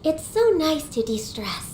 It's so nice to de-stress.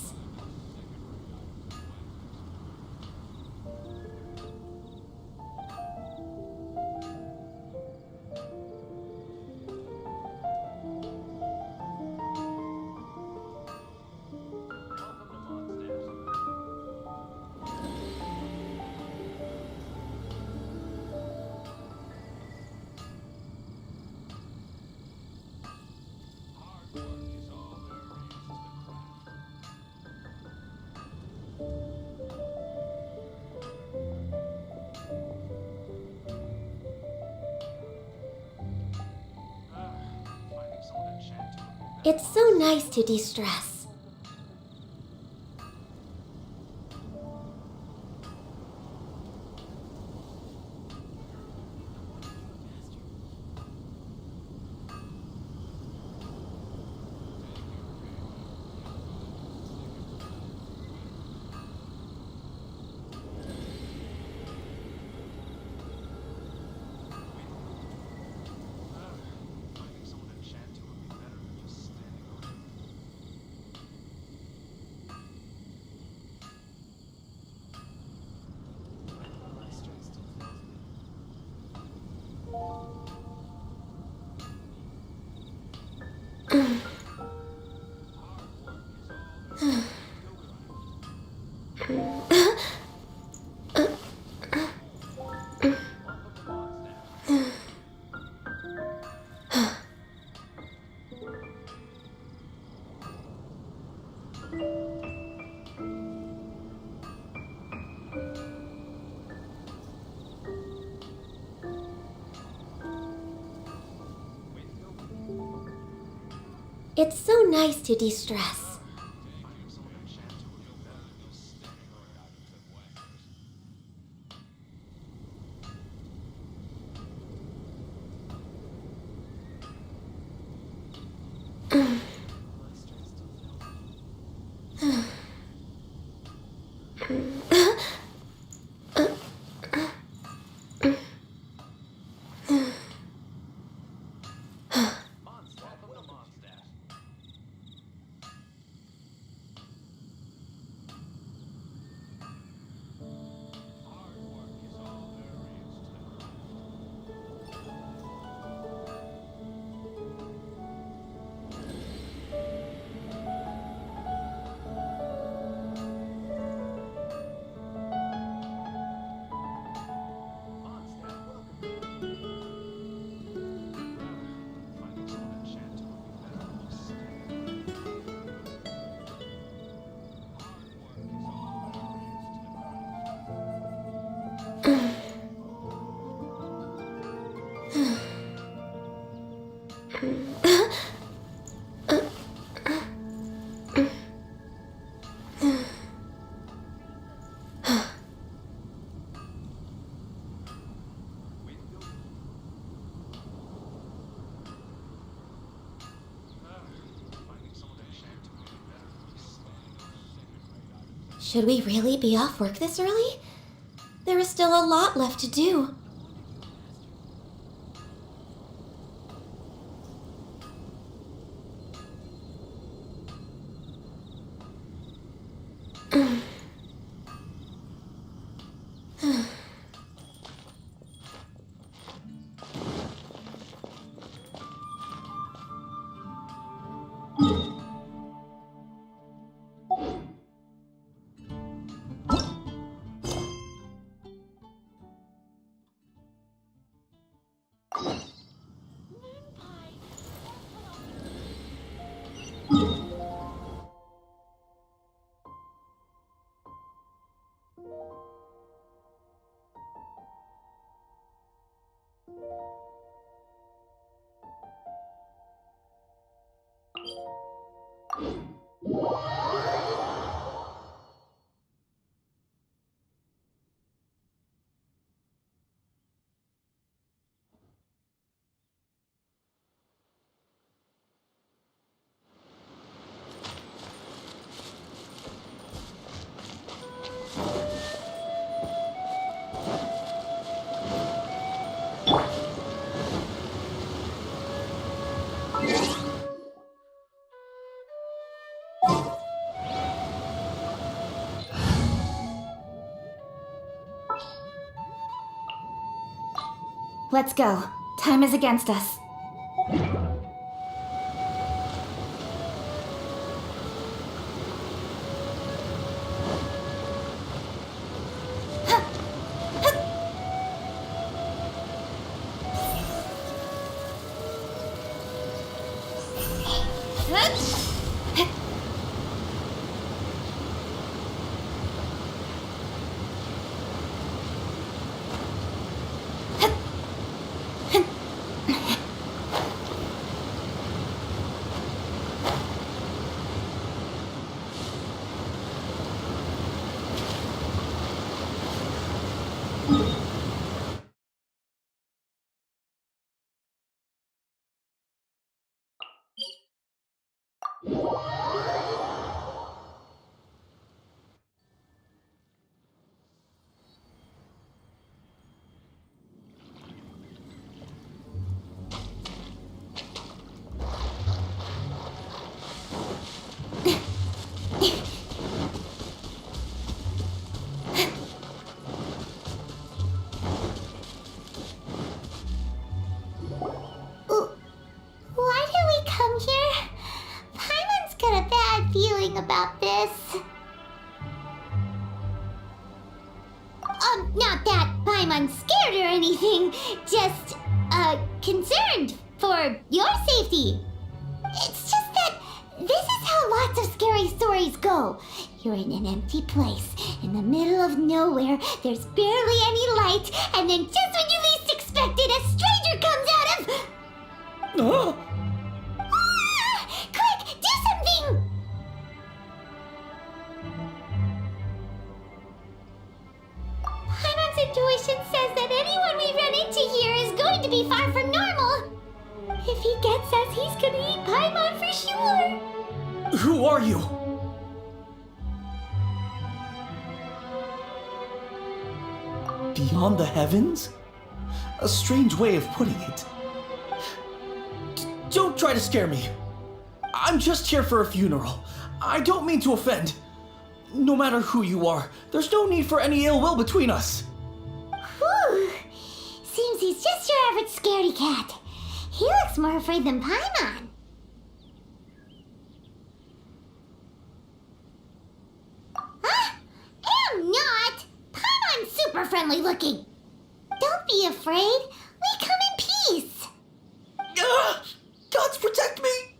It's so nice to de-stress. It's so nice to de-stress. Should we really be off work this early? There is still a lot left to do. Let's go. Time is against us. Why did we come here? Paimon's got a bad feeling about this. Not that Paimon's scared or anything, just, concerned for your safety. It's just that this is how lots of scary stories go. You're in an empty place, in the middle of nowhere, there's barely any light, and then just when you least expect it, a stranger comes out of... Oh! Ah! Quick, do something! Paimon's intuition says that anyone we run into here is going to be far from normal. If he gets us, he's gonna eat Paimon for sure. Who are you? Beyond the heavens? A strange way of putting it. Don't try to scare me. I'm just here for a funeral. I don't mean to offend. No matter who you are, there's no need for any ill will between us. Whew. Seems he's just your average scaredy cat. He looks more afraid than Paimon. Huh? Am not! Paimon's super friendly looking. Don't be afraid. We come in peace. Gods protect me!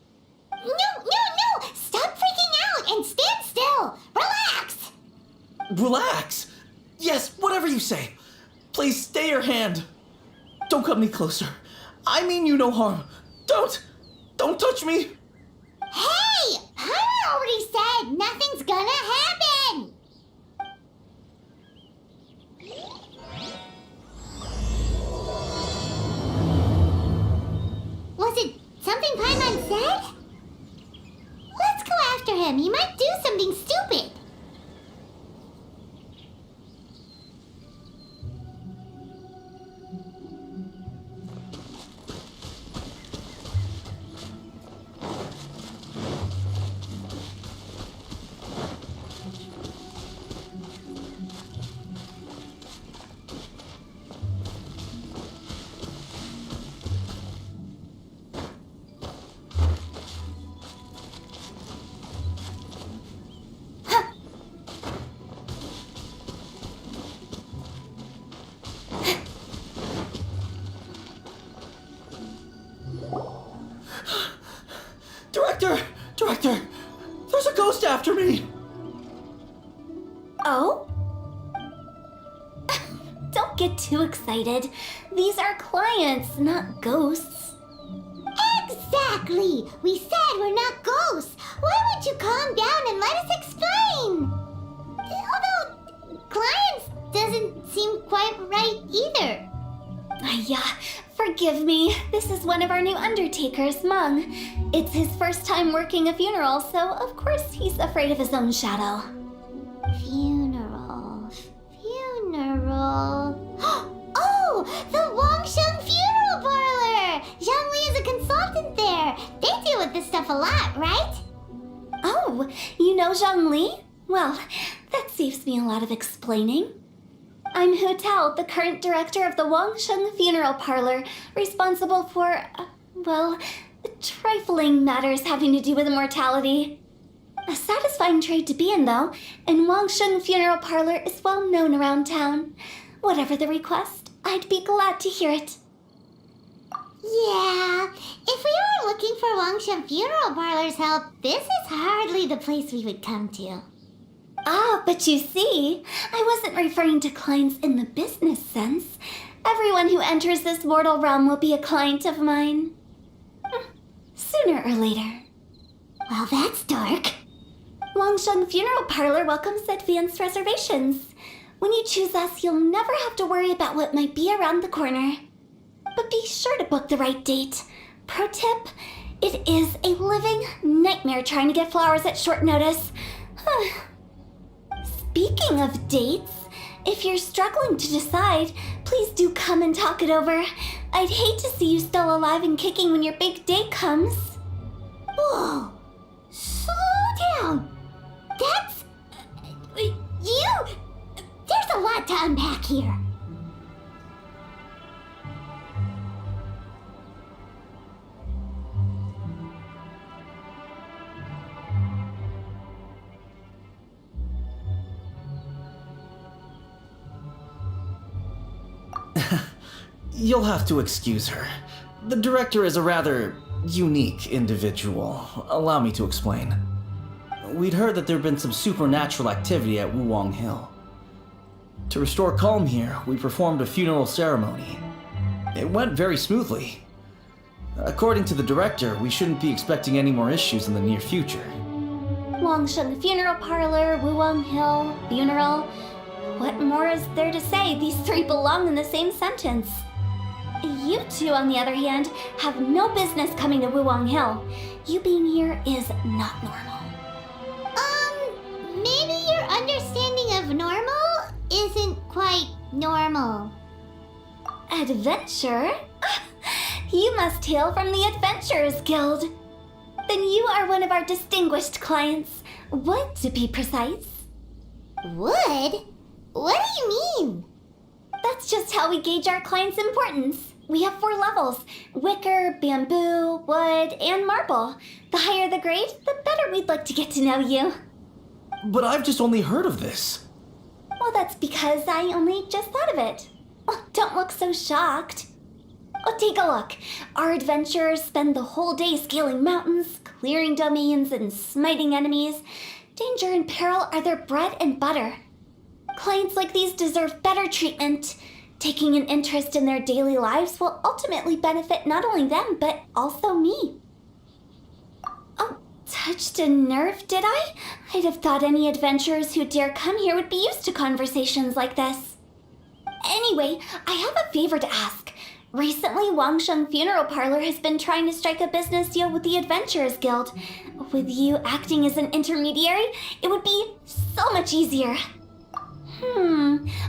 No! Stop freaking out and stand still. Relax. Relax. Yes, whatever you say. Please stay your hand. Don't come any closer. I mean you no harm. Don't touch me. Hey! Paimon already said nothing's gonna happen. Was it something Paimon said? Let's go after him. He might do something stupid. Director! There's a ghost after me! Oh? Don't get too excited. These are clients, not ghosts. Exactly! We said we're not ghosts. Why won't you calm down and let us explain? Although, clients doesn't seem quite right either. Yeah, forgive me. This is one of our new undertakers, Mung. It's his first time working a funeral, so of course he's afraid of his own shadow. Funeral. Oh, the Wangsheng Funeral Parlor! Zhangli is a consultant there. They deal with this stuff a lot, right? Oh, you know Zhang Li? Well, that saves me a lot of explaining. I'm Hu Tao, the current director of the Wangsheng Funeral Parlor, responsible for, well, trifling matters having to do with immortality. A satisfying trade to be in, though, and Wangsheng Funeral Parlor is well known around town. Whatever the request, I'd be glad to hear it. Yeah, if we were looking for Wangshan Funeral Parlor's help, this is hardly the place we would come to. Ah, but you see, I wasn't referring to clients in the business sense. Everyone who enters this mortal realm will be a client of mine. Sooner or later. Well, that's dark. Wangsheng Funeral Parlor welcomes advanced reservations. When you choose us, you'll never have to worry about what might be around the corner. But be sure to book the right date. Pro tip, it is a living nightmare trying to get flowers at short notice. Speaking of dates, if you're struggling to decide, please do come and talk it over. I'd hate to see you still alive and kicking when your big day comes. Whoa! Slow down! That's... you... There's a lot to unpack here. You'll have to excuse her. The director is a rather unique individual. Allow me to explain. We'd heard that there'd been some supernatural activity at Wuwang Hill. To restore calm here, we performed a funeral ceremony. It went very smoothly. According to the director, we shouldn't be expecting any more issues in the near future. Wangsheng Funeral Parlor, Wuwang Hill, funeral. What more is there to say? These three belong in the same sentence. You two, on the other hand, have no business coming to Wuwang Hill. You being here is not normal. Maybe your understanding of normal isn't quite normal. Adventure? You must hail from the Adventurers Guild. Then you are one of our distinguished clients. Wood, to be precise. Wood? What do you mean? That's just how we gauge our clients' importance. We have 4 levels: wicker, bamboo, wood, and marble. The higher the grade, the better we'd like to get to know you. But I've just only heard of this. Well, that's because I only just thought of it. Oh, don't look so shocked. Oh, take a look. Our adventurers spend the whole day scaling mountains, clearing domains, and smiting enemies. Danger and peril are their bread and butter. Clients like these deserve better treatment. Taking an interest in their daily lives will ultimately benefit not only them, but also me. Oh, touched a nerve, did I? I'd have thought any adventurers who dare come here would be used to conversations like this. Anyway, I have a favor to ask. Recently, Wangsheng Funeral Parlor has been trying to strike a business deal with the Adventurers Guild. With you acting as an intermediary, it would be so much easier.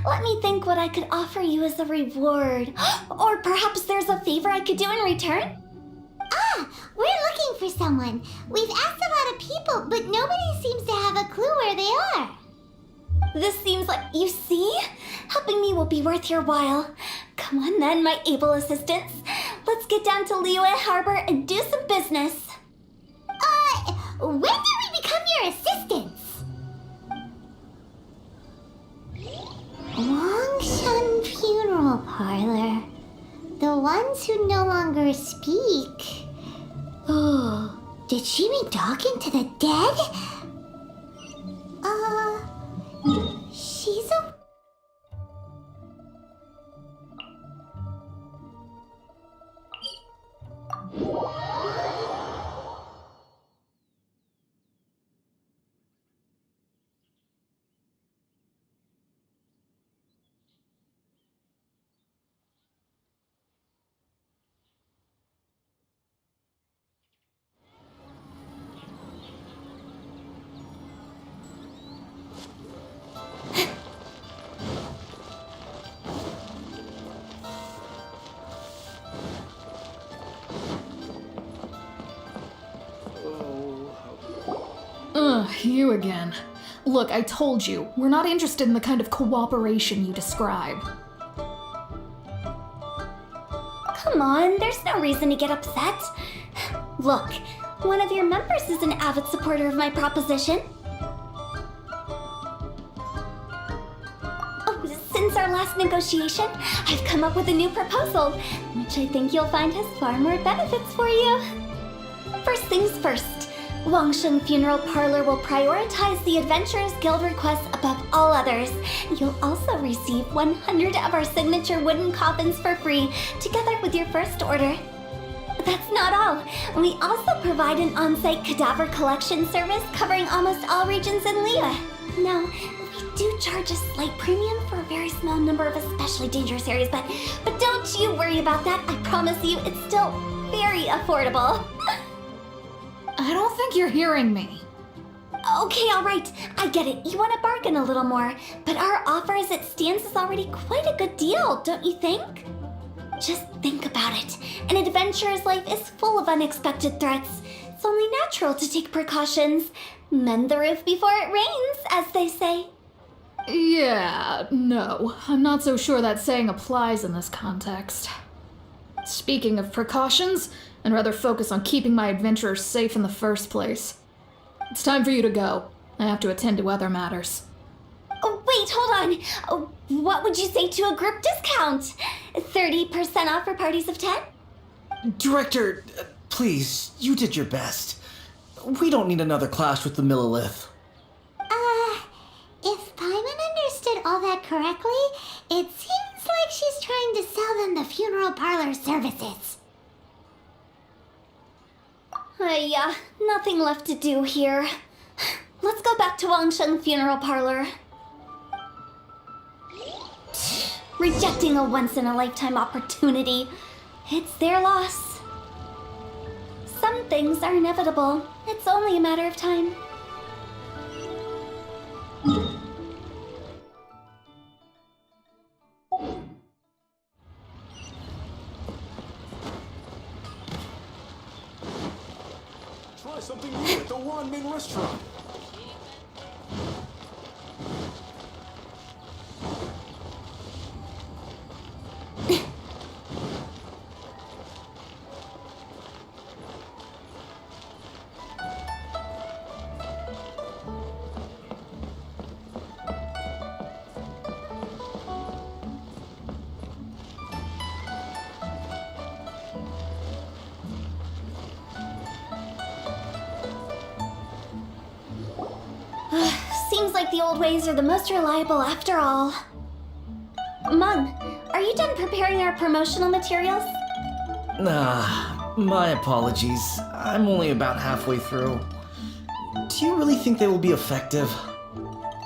Let me think what I could offer you as a reward. Or perhaps there's a favor I could do in return? Ah, we're looking for someone. We've asked a lot of people, but nobody seems to have a clue where they are. This seems like, you see? Helping me will be worth your while. Come on then, my able assistants. Let's get down to Liyue Harbor and do some business. When did we become your assistants? Wangshan Funeral Parlor. The ones who no longer speak. Oh, did she mean talking to the dead? She's a... You again. Look, I told you, we're not interested in the kind of cooperation you describe. Come on, there's no reason to get upset. Look, one of your members is an avid supporter of my proposition. Oh, since our last negotiation, I've come up with a new proposal, which I think you'll find has far more benefits for you. First things first, Wangsheng Funeral Parlor will prioritize the Adventurers Guild requests above all others. You'll also receive 100 of our signature wooden coffins for free, together with your first order. But that's not all. We also provide an on-site cadaver collection service covering almost all regions in Liyue. Now, we do charge a slight premium for a very small number of especially dangerous areas, but don't you worry about that. I promise you, it's still very affordable. I don't think you're hearing me. Okay, all right. I get it. You want to bargain a little more, but our offer as it stands is already quite a good deal, don't you think? Just think about it. An adventurer's life is full of unexpected threats. It's only natural to take precautions. Mend the roof before it rains, as they say. Yeah, no. I'm not so sure that saying applies in this context. Speaking of precautions, I'd rather focus on keeping my adventurers safe in the first place. It's time for you to go. I have to attend to other matters. Oh, wait, hold on. Oh, what would you say to a group discount? 30% off for parties of 10? Director, please, you did your best. We don't need another clash with the Millilith. If Paimon understood all that correctly, it seems like she's trying to sell them the funeral parlor services. Nothing left to do here. Let's go back to Wangsheng Funeral Parlor. Rejecting a once-in-a-lifetime opportunity. It's their loss. Some things are inevitable. It's only a matter of time. Try something new at the Wanmin restaurant. Seems like the old ways are the most reliable after all. Mung, are you done preparing our promotional materials? My apologies. I'm only about halfway through. Do you really think they will be effective?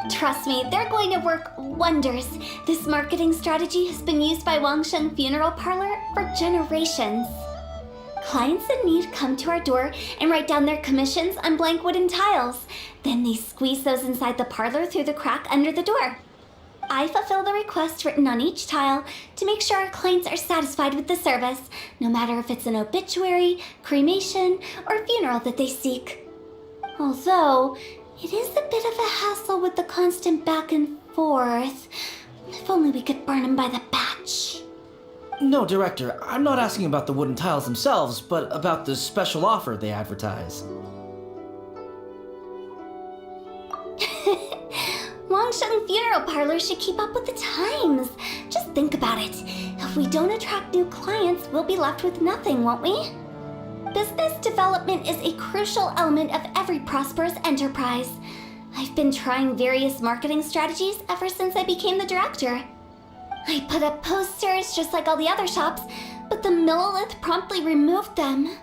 Trust me, they're going to work wonders. This marketing strategy has been used by Wangsheng Funeral Parlor for generations. Clients in need come to our door and write down their commissions on blank wooden tiles. Then they squeeze those inside the parlor through the crack under the door. I fulfill the request written on each tile to make sure our clients are satisfied with the service, no matter if it's an obituary, cremation, or funeral that they seek. Although, it is a bit of a hassle with the constant back and forth. If only we could burn them by the batch. No, Director, I'm not asking about the wooden tiles themselves, but about the special offer they advertise. Wangsheng Funeral Parlor should keep up with the times. Just think about it. If we don't attract new clients, we'll be left with nothing, won't we? Business development is a crucial element of every prosperous enterprise. I've been trying various marketing strategies ever since I became the director. I put up posters just like all the other shops, but the Millilith promptly removed them.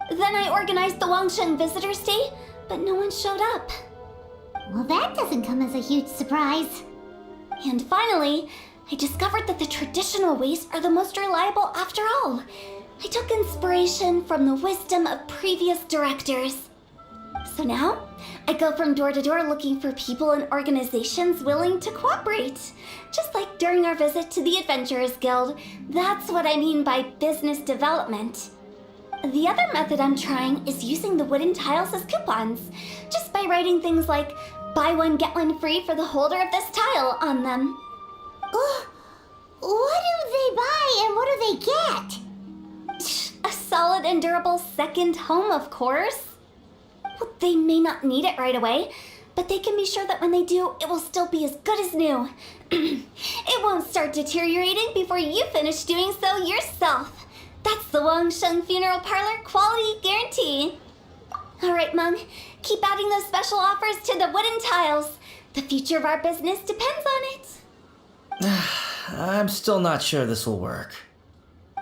Then I organized the Wangsheng Visitors Day, but no one showed up. Well, that doesn't come as a huge surprise. And finally, I discovered that the traditional ways are the most reliable after all. I took inspiration from the wisdom of previous directors. So now, I go from door to door looking for people and organizations willing to cooperate. Just like during our visit to the Adventurers Guild, that's what I mean by business development. The other method I'm trying is using the wooden tiles as coupons, just by writing things like Buy one, get one free for the holder of this tile on them. What do they buy and what do they get? A solid and durable second home, of course. Well, they may not need it right away, but they can be sure that when they do, it will still be as good as new. It won't start deteriorating before you finish doing so yourself. That's the Wangsheng Funeral Parlor quality guarantee. All right, Mung, keep adding those special offers to the wooden tiles. The future of our business depends on it. I'm still not sure this will work.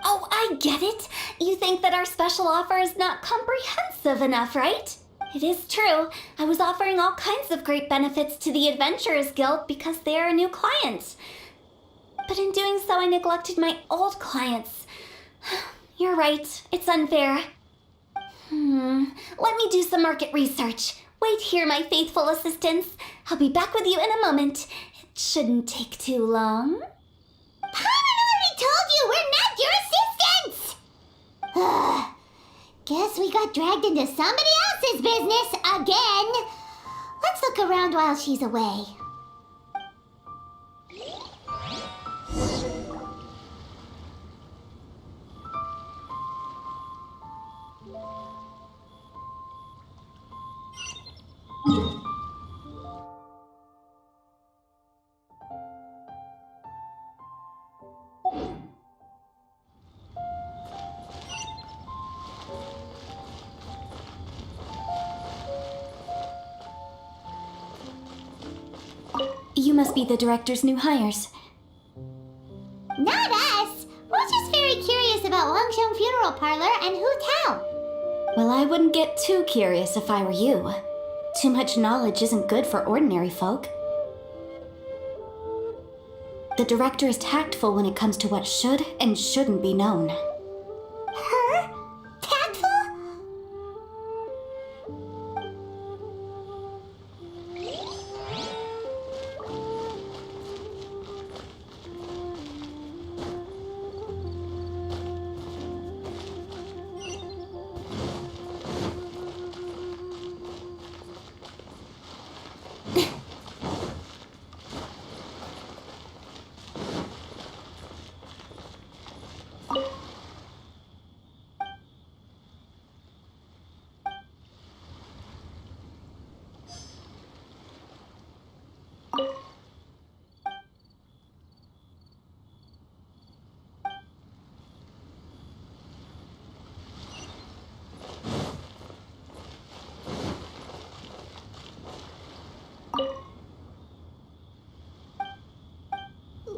Oh, I get it. You think that our special offer is not comprehensive enough, right? It is true. I was offering all kinds of great benefits to the Adventurers Guild because they are a new client. But in doing so, I neglected my old clients. You're right. It's unfair. Let me do some market research. Wait here, my faithful assistants. I'll be back with you in a moment. It shouldn't take too long. Paimon already told you we're not your assistants! Guess we got dragged into somebody else's business again. Let's look around while she's away. You must be the director's new hires. Not us! We're just very curious about Wangsheng Funeral Parlor and Hu Tao. Well, I wouldn't get too curious if I were you. Too much knowledge isn't good for ordinary folk. The director is tactful when it comes to what should and shouldn't be known. Her? Tactful?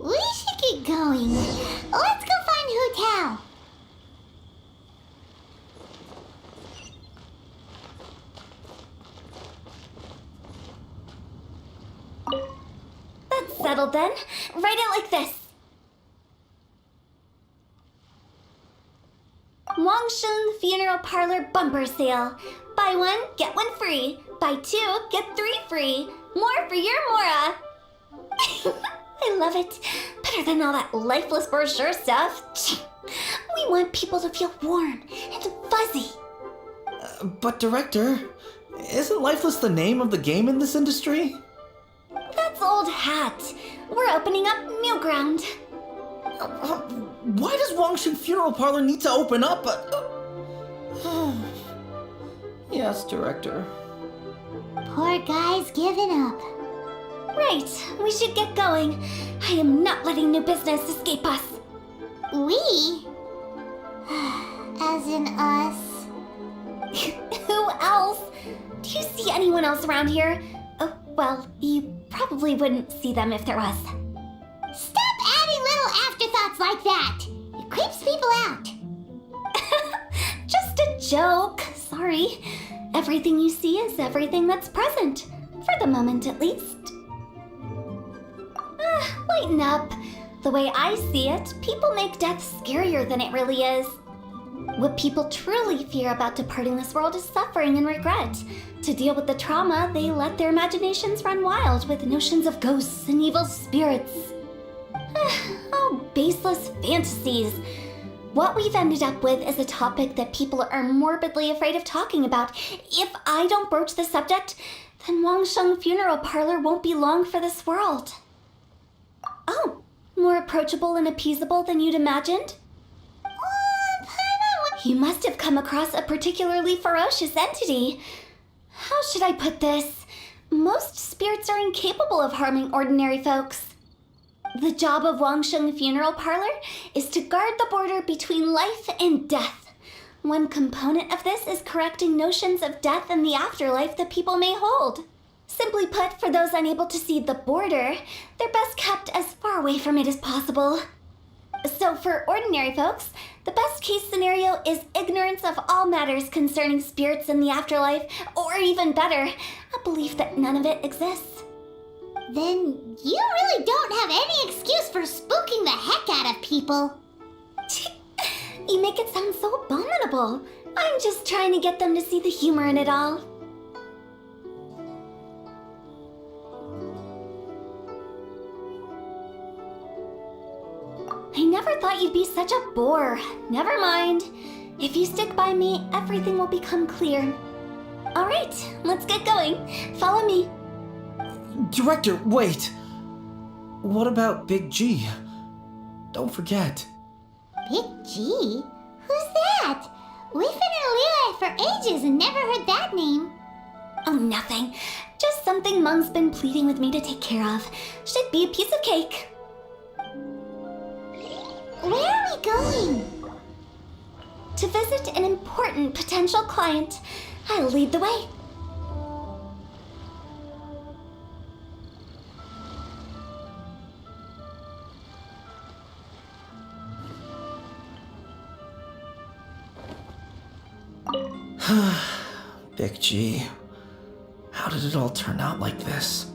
We should get going. Let's go find Hu Tao. That's settled then. Write it like this. Wangsheng Funeral Parlor Bumper Sale. Buy one, get one free. Buy two, get three free. More for your Mora. I love it. Better than all that lifeless brochure stuff. We want people to feel warm and fuzzy. But Director, isn't Lifeless the name of the game in this industry? That's old hat. We're opening up new ground. Why does Wangsheng Funeral Parlor need to open up? Yes, Director. Poor guy's given up. Right, we should get going. I am not letting new business escape us. We? As in us? Who else? Do you see anyone else around here? Oh, well, you probably wouldn't see them if there was. Stop adding little afterthoughts like that. It creeps people out. Just a joke. Sorry. Everything you see is everything that's present. For the moment, at least. Lighten up. The way I see it, people make death scarier than it really is. What people truly fear about departing this world is suffering and regret. To deal with the trauma, they let their imaginations run wild with notions of ghosts and evil spirits. Oh, baseless fantasies. What we've ended up with is a topic that people are morbidly afraid of talking about. If I don't broach the subject, Then Wangsheng Funeral Parlor won't be long for this world. Oh, more approachable and appeasable than you'd imagined? You must have come across a particularly ferocious entity. How should I put this? Most spirits are incapable of harming ordinary folks. The job of Wangsheng Funeral Parlor is to guard the border between life and death. One component of this is correcting notions of death and the afterlife that people may hold. Simply put, for those unable to see the border, they're best kept as far away from it as possible. So for ordinary folks, the best case scenario is ignorance of all matters concerning spirits in the afterlife, or even better, a belief that none of it exists. Then you really don't have any excuse for spooking the heck out of people. You make it sound so abominable. I'm just trying to get them to see the humor in it all. I never thought you'd be such a bore. Never mind. If you stick by me, everything will become clear. All right, let's get going. Follow me. Director, wait! What about Big G? Don't forget. Big G? Who's that? We've been in Liyue for ages and never heard that name. Oh, nothing. Just something Mung's been pleading with me to take care of. Should be a piece of cake. Where are we going? To visit an important potential client. I'll lead the way. Big G. How did it all turn out like this?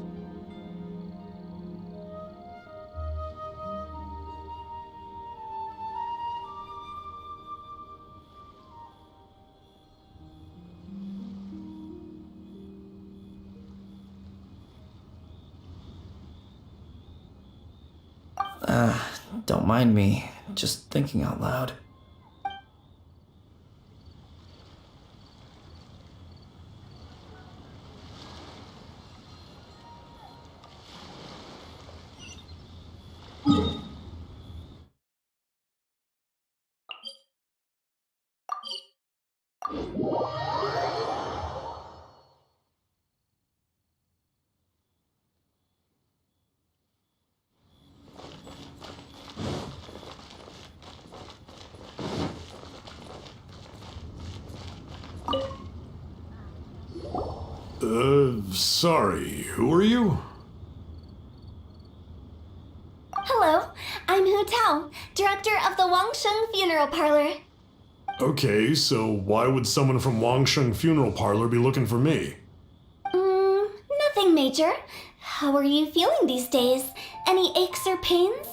Don't mind me, just thinking out loud. Sorry, who are you? Hello, I'm Hu Tao, director of the Wangsheng Funeral Parlor. Okay, so why would someone from Wangsheng Funeral Parlor be looking for me? Nothing major. How are you feeling these days? Any aches or pains?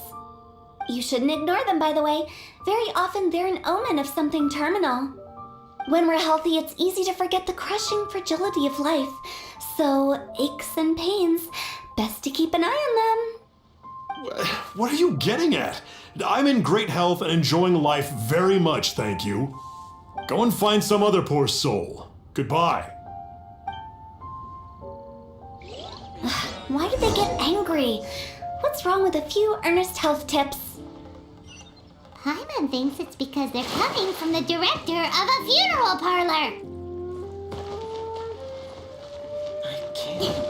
You shouldn't ignore them, by the way. Very often they're an omen of something terminal. When we're healthy, it's easy to forget the crushing fragility of life. So, aches and pains, best to keep an eye on them. What are you getting at? I'm in great health and enjoying life very much, thank you. Go and find some other poor soul. Goodbye. Why did they get angry? What's wrong with a few earnest health tips? Paimon thinks it's because they're coming from the director of a funeral parlor. I can't.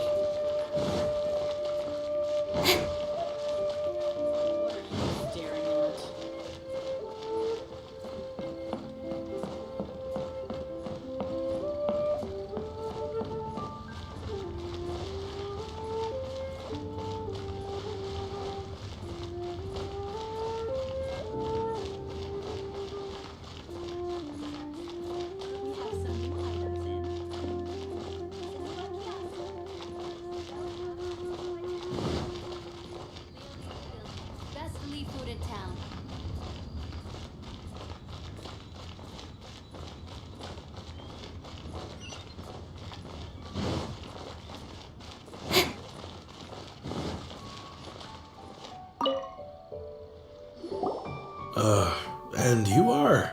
And you are?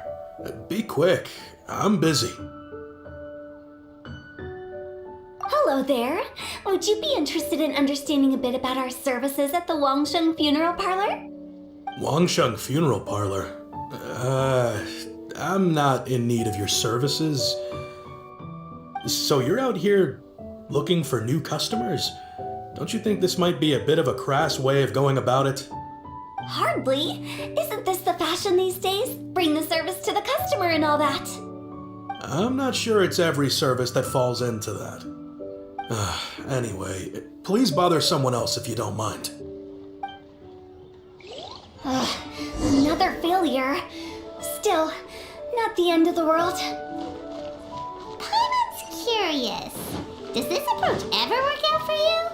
Be quick. I'm busy. Hello Hello there. Would you be interested in understanding a bit about our services at the Wangsheng Funeral Parlor? Wangsheng Funeral Parlor? I'm not in need of your services. So you're out here looking for new customers? Don't you think this might be a bit of a crass way of going about it? Hardly. Isn't this the fashion these days? Bring the service to the customer and all that. I'm not sure it's every service that falls into that. Anyway, please bother someone else if you don't mind. Another failure. Still, not the end of the world. Paimon's curious. Does this approach ever work out for you?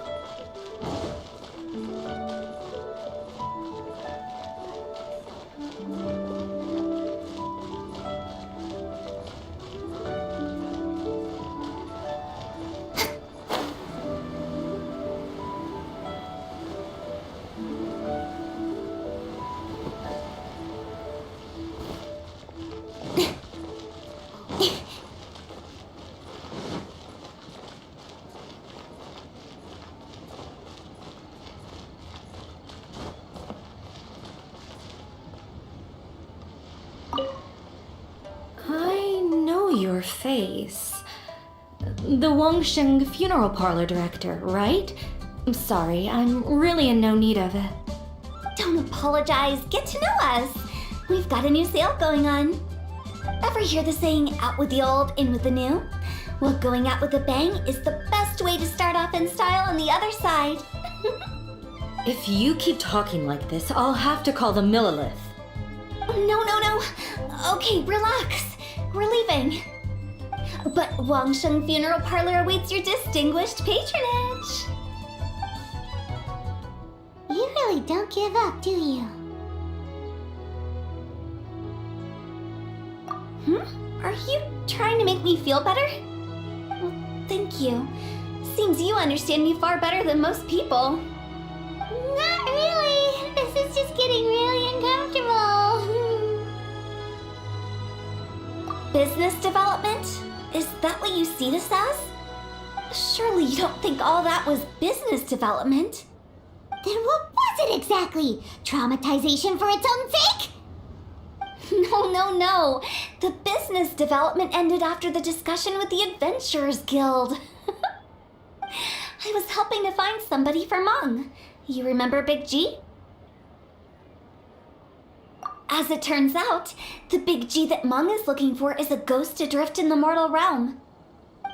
I know your face. The Wangsheng Funeral Parlor director, right? I'm sorry, I'm really in no need of it. Don't apologize. Get to know us. We've got a new sale going on. Ever hear the saying, out with the old, in with the new? Well, going out with a bang is the best way to start off in style on the other side. If you keep talking like this, I'll have to call the Millilith. No. Okay, relax. We're leaving. But Wangsheng Funeral Parlor awaits your distinguished patronage. You really don't give up, do you? Are you trying to make me feel better? Well, thank you. Seems you understand me far better than most people. Not really. This is just getting really uncomfortable. Business development? Is that what you see this as? Surely you don't think all that was business development? Then what was it exactly? Traumatization for its own sake? No. The business development ended after the discussion with the Adventurers Guild. I was helping to find somebody for Meng. You remember Big G? As it turns out, the Big G that Meng is looking for is a ghost adrift in the mortal realm.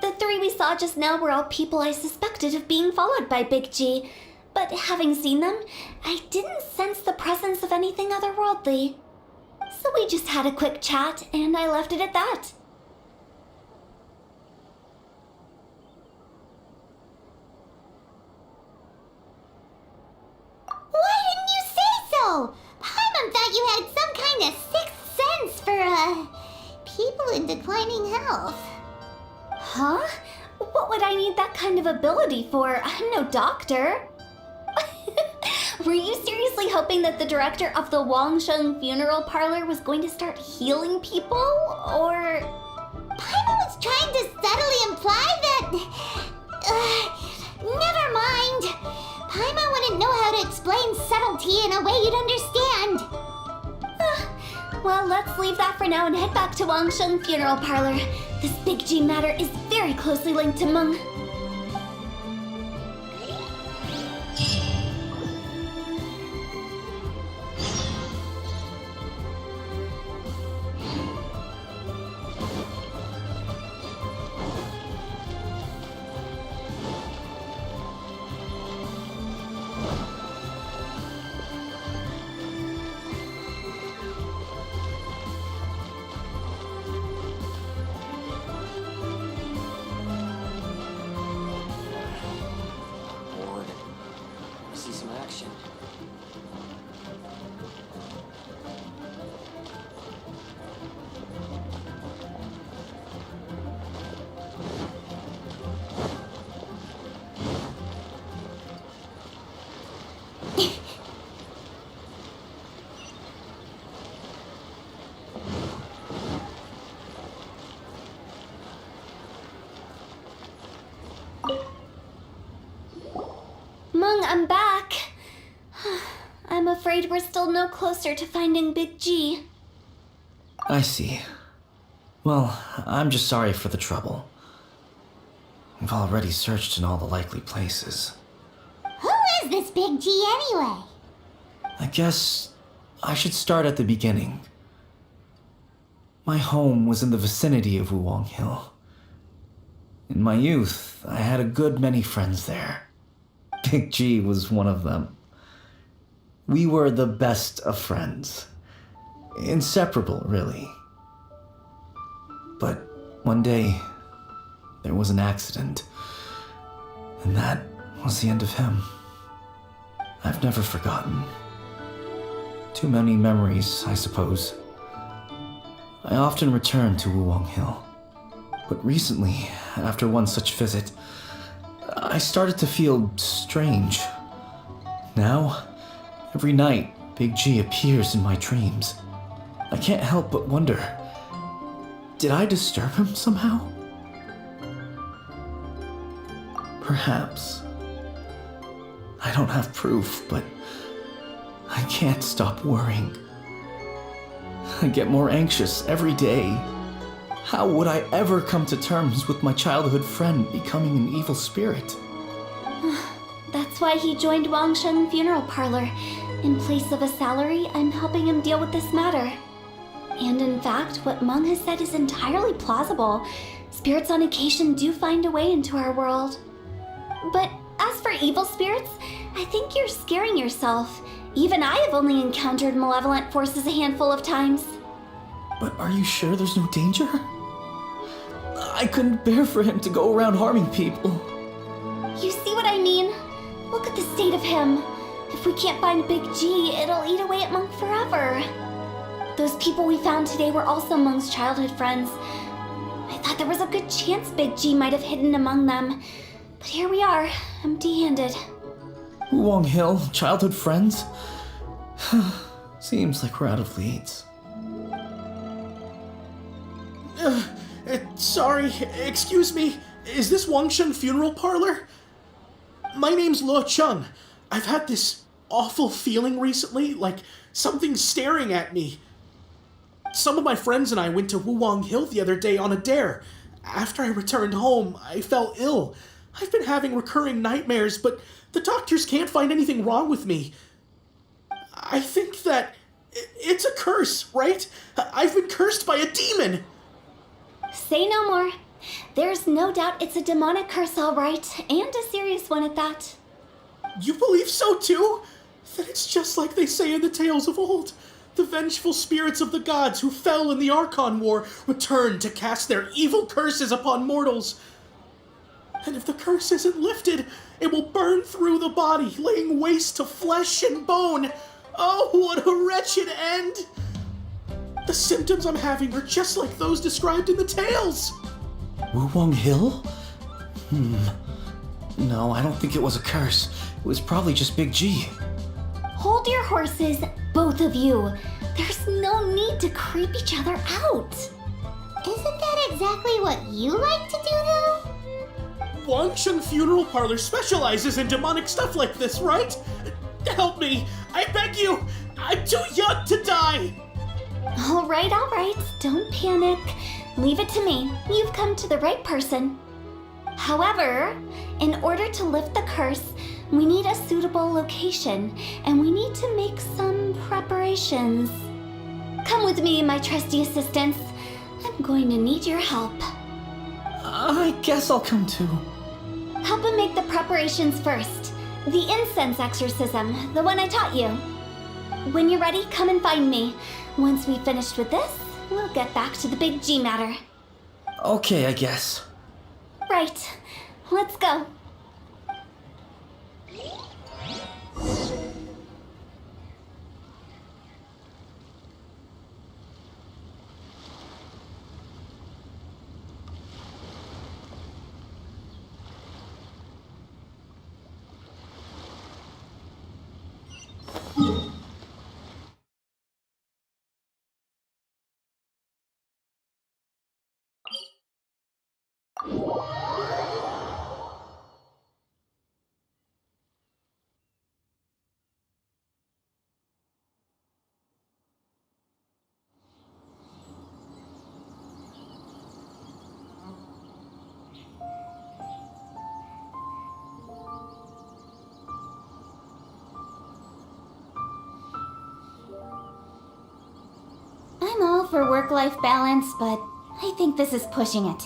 The three we saw just now were all people I suspected of being followed by Big G, but having seen them, I didn't sense the presence of anything otherworldly. So we just had a quick chat, and I left it at that. Why didn't you say so? Paimon thought you had some kind of sixth sense for, people in declining health. Huh? What would I need that kind of ability for? I'm no doctor. Were you seriously hoping that the director of the Wangsheng Funeral Parlor was going to start healing people, or...? Paimon was trying to subtly imply that... never mind. Paimon wouldn't know how to explain subtlety in a way you'd understand. Well, let's leave that for now and head back to Wangsheng Funeral Parlor. This Big G matter is very closely linked to Meng. I'm back. I'm afraid we're still no closer to finding Big G. I see. Well, I'm just sorry for the trouble. We've already searched in all the likely places. Who is this Big G anyway? I guess I should start at the beginning. My home was in the vicinity of Wuwang Hill. In my youth, I had a good many friends there. Big G was one of them. We were the best of friends. Inseparable, really. But one day, there was an accident. And that was the end of him. I've never forgotten. Too many memories, I suppose. I often return to Wuwang Hill. But recently, after one such visit, I started to feel strange. Now, every night, Big G appears in my dreams. I can't help but wonder, did I disturb him somehow? Perhaps. I don't have proof, but I can't stop worrying. I get more anxious every day. How would I ever come to terms with my childhood friend becoming an evil spirit? That's why he joined Wangshen Funeral Parlor. In place of a salary, I'm helping him deal with this matter. And in fact, what Meng has said is entirely plausible. Spirits on occasion do find a way into our world. But as for evil spirits, I think you're scaring yourself. Even I have only encountered malevolent forces a handful of times. But are you sure there's no danger? I couldn't bear for him to go around harming people. You see what I mean? Look at the state of him. If we can't find Big G, it'll eat away at Monk forever. Those people we found today were also Monk's childhood friends. I thought there was a good chance Big G might have hidden among them. But here we are, empty-handed. Wuwang Hill, childhood friends? Seems like we're out of leads. Sorry, excuse me. Is this Wangshen Funeral Parlor? My name's Luo Chung. I've had this awful feeling recently, like something's staring at me. Some of my friends and I went to Wuwang Hill the other day on a dare. After I returned home, I fell ill. I've been having recurring nightmares, but the doctors can't find anything wrong with me. I think that it's a curse, right? I've been cursed by a demon. Say no more. There's no doubt it's a demonic curse, all right, and a serious one at that. You believe so too? Then it's just like they say in the tales of old. The vengeful spirits of the gods who fell in the Archon War return to cast their evil curses upon mortals. And if the curse isn't lifted, it will burn through the body, laying waste to flesh and bone. Oh, what a wretched end! The symptoms I'm having are just like those described in the tales. Wuwang Hill? No, I don't think it was a curse. It was probably just Big G. Hold your horses, both of you. There's no need to creep each other out. Isn't that exactly what you like to do, though? Wangshen Funeral Parlor specializes in demonic stuff like this, right? Help me! I beg you! I'm too young to die! All right, don't panic. Leave it to me. You've come to the right person. However, in order to lift the curse, we need a suitable location, and we need to make some preparations. Come with me, my trusty assistants. I'm going to need your help. I guess I'll come too. Help him make the preparations first. The incense exorcism, the one I taught you. When you're ready, come and find me. Once we've finished with this, we'll get back to the Big G matter. Okay, I guess. Right. Let's go. all for work-life balance, but I think this is pushing it.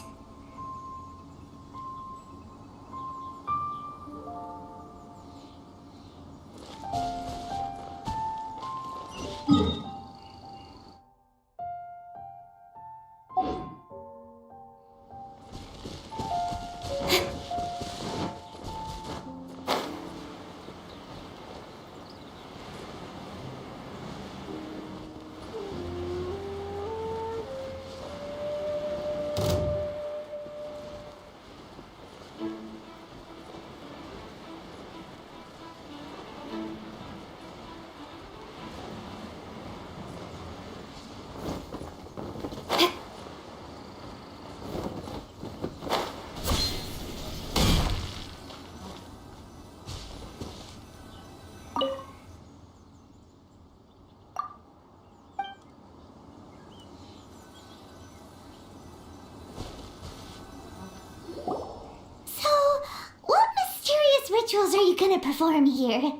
Rituals are you gonna perform here?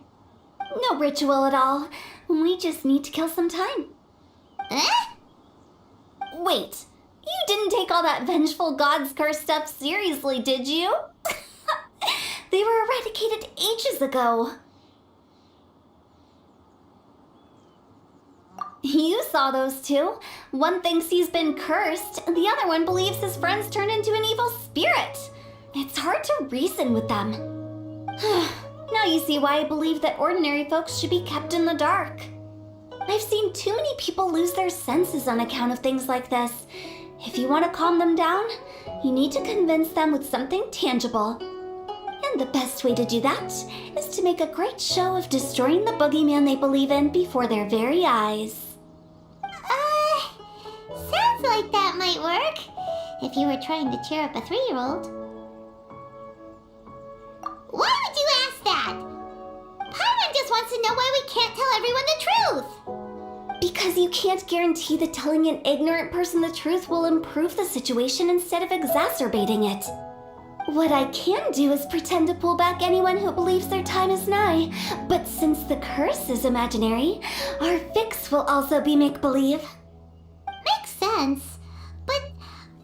No ritual at all. We just need to kill some time. Eh? Wait, you didn't take all that vengeful God's curse stuff seriously, did you? They were eradicated ages ago. You saw those two. One thinks he's been cursed, and the other one believes his friends turned into an evil spirit. It's hard to reason with them. Now you see why I believe that ordinary folks should be kept in the dark. I've seen too many people lose their senses on account of things like this. If you want to calm them down, you need to convince them with something tangible. And the best way to do that is to make a great show of destroying the boogeyman they believe in before their very eyes. Sounds like that might work. If you were trying to cheer up a 3-year-old. Why would you ask that? Paimon just wants to know why we can't tell everyone the truth. Because you can't guarantee that telling an ignorant person the truth will improve the situation instead of exacerbating it. What I can do is pretend to pull back anyone who believes their time is nigh. But since the curse is imaginary, our fix will also be make-believe. Makes sense. But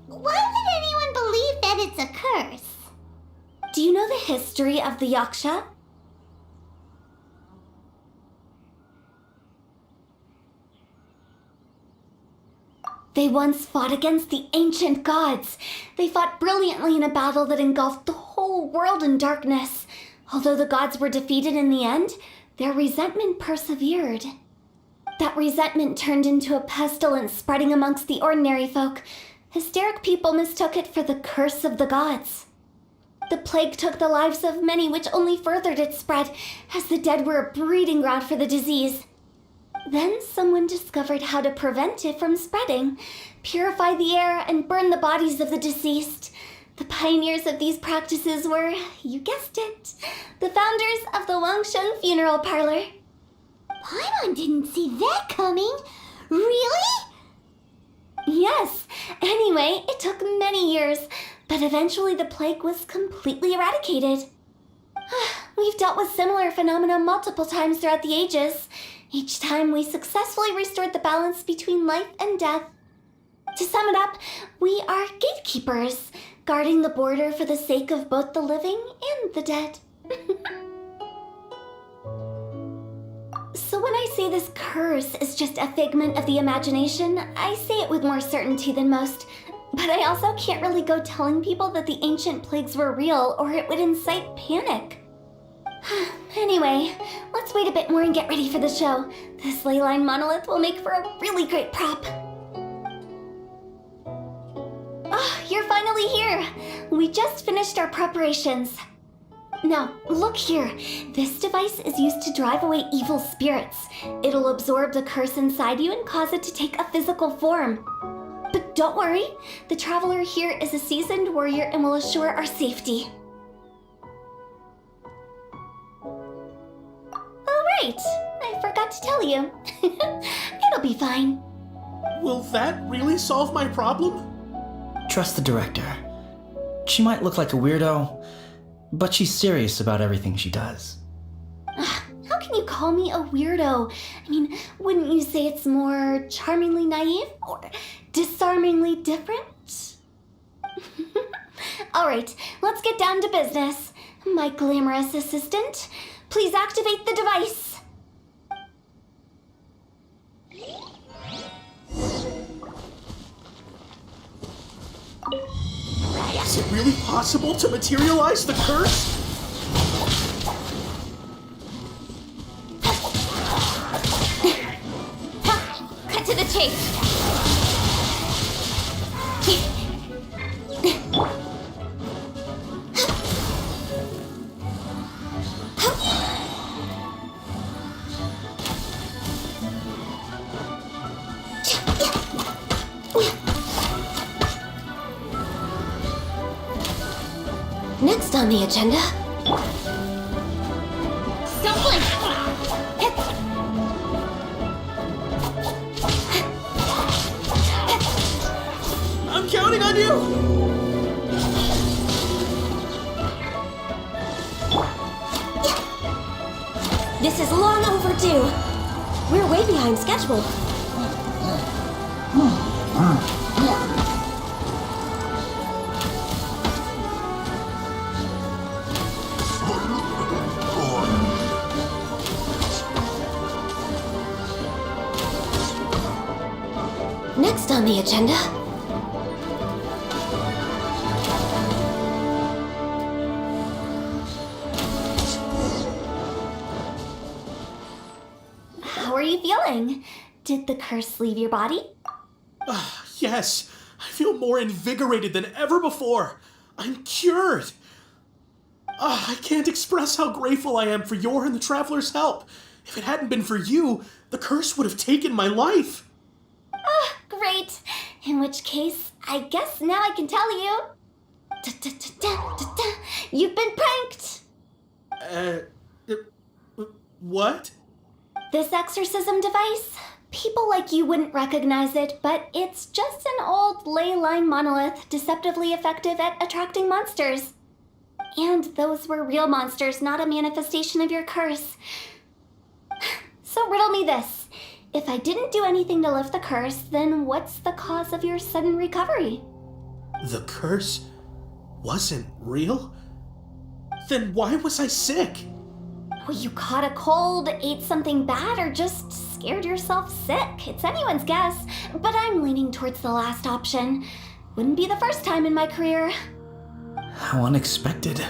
why would anyone believe that it's a curse? Do you know the history of the Yaksha? They once fought against the ancient gods. They fought brilliantly in a battle that engulfed the whole world in darkness. Although the gods were defeated in the end, their resentment persevered. That resentment turned into a pestilence spreading amongst the ordinary folk. Hysteric people mistook it for the curse of the gods. The plague took the lives of many, which only furthered its spread, as the dead were a breeding ground for the disease. Then someone discovered how to prevent it from spreading, purify the air, and burn the bodies of the deceased. The pioneers of these practices were, you guessed it, the founders of the Wangsheng Funeral Parlor. Paimon didn't see that coming. Really? Yes. Anyway, it took many years, but eventually the plague was completely eradicated. We've dealt with similar phenomena multiple times throughout the ages. Each time we successfully restored the balance between life and death. To sum it up, we are gatekeepers, guarding the border for the sake of both the living and the dead. So when I say this curse is just a figment of the imagination, I say it with more certainty than most. But I also can't really go telling people that the ancient plagues were real, or it would incite panic. Anyway, let's wait a bit more and get ready for the show. This leyline monolith will make for a really great prop. Oh, you're finally here! We just finished our preparations. Now, look here. This device is used to drive away evil spirits. It'll absorb the curse inside you and cause it to take a physical form. But don't worry, the traveler here is a seasoned warrior and will assure our safety. Oh right, I forgot to tell you. It'll be fine. Will that really solve my problem? Trust the director. She might look like a weirdo, but she's serious about everything she does. How can you call me a weirdo. I mean, wouldn't you say it's more charmingly naive or disarmingly different? All right, let's get down to business. My glamorous assistant, please activate the device. Is it really possible to materialize the curse? Cut to the chase. Next on the agenda. Don't blink. I'm counting on you! This is long overdue. We're way behind schedule. Next on the agenda. How are you feeling? Did the curse leave your body? Yes, I feel more invigorated than ever before. I'm cured. I can't express how grateful I am for your and the Traveler's help. If it hadn't been for you, the curse would have taken my life. Great. In which case, I guess now I can tell you. You've been pranked. What? This exorcism device, people like you wouldn't recognize it, but it's just an old ley line monolith deceptively effective at attracting monsters. And those were real monsters, not a manifestation of your curse. So riddle me this. If I didn't do anything to lift the curse, then what's the cause of your sudden recovery? The curse wasn't real? Then why was I sick? Well, you caught a cold, ate something bad, or just scared yourself sick. It's anyone's guess, but I'm leaning towards the last option. Wouldn't be the first time in my career. How unexpected.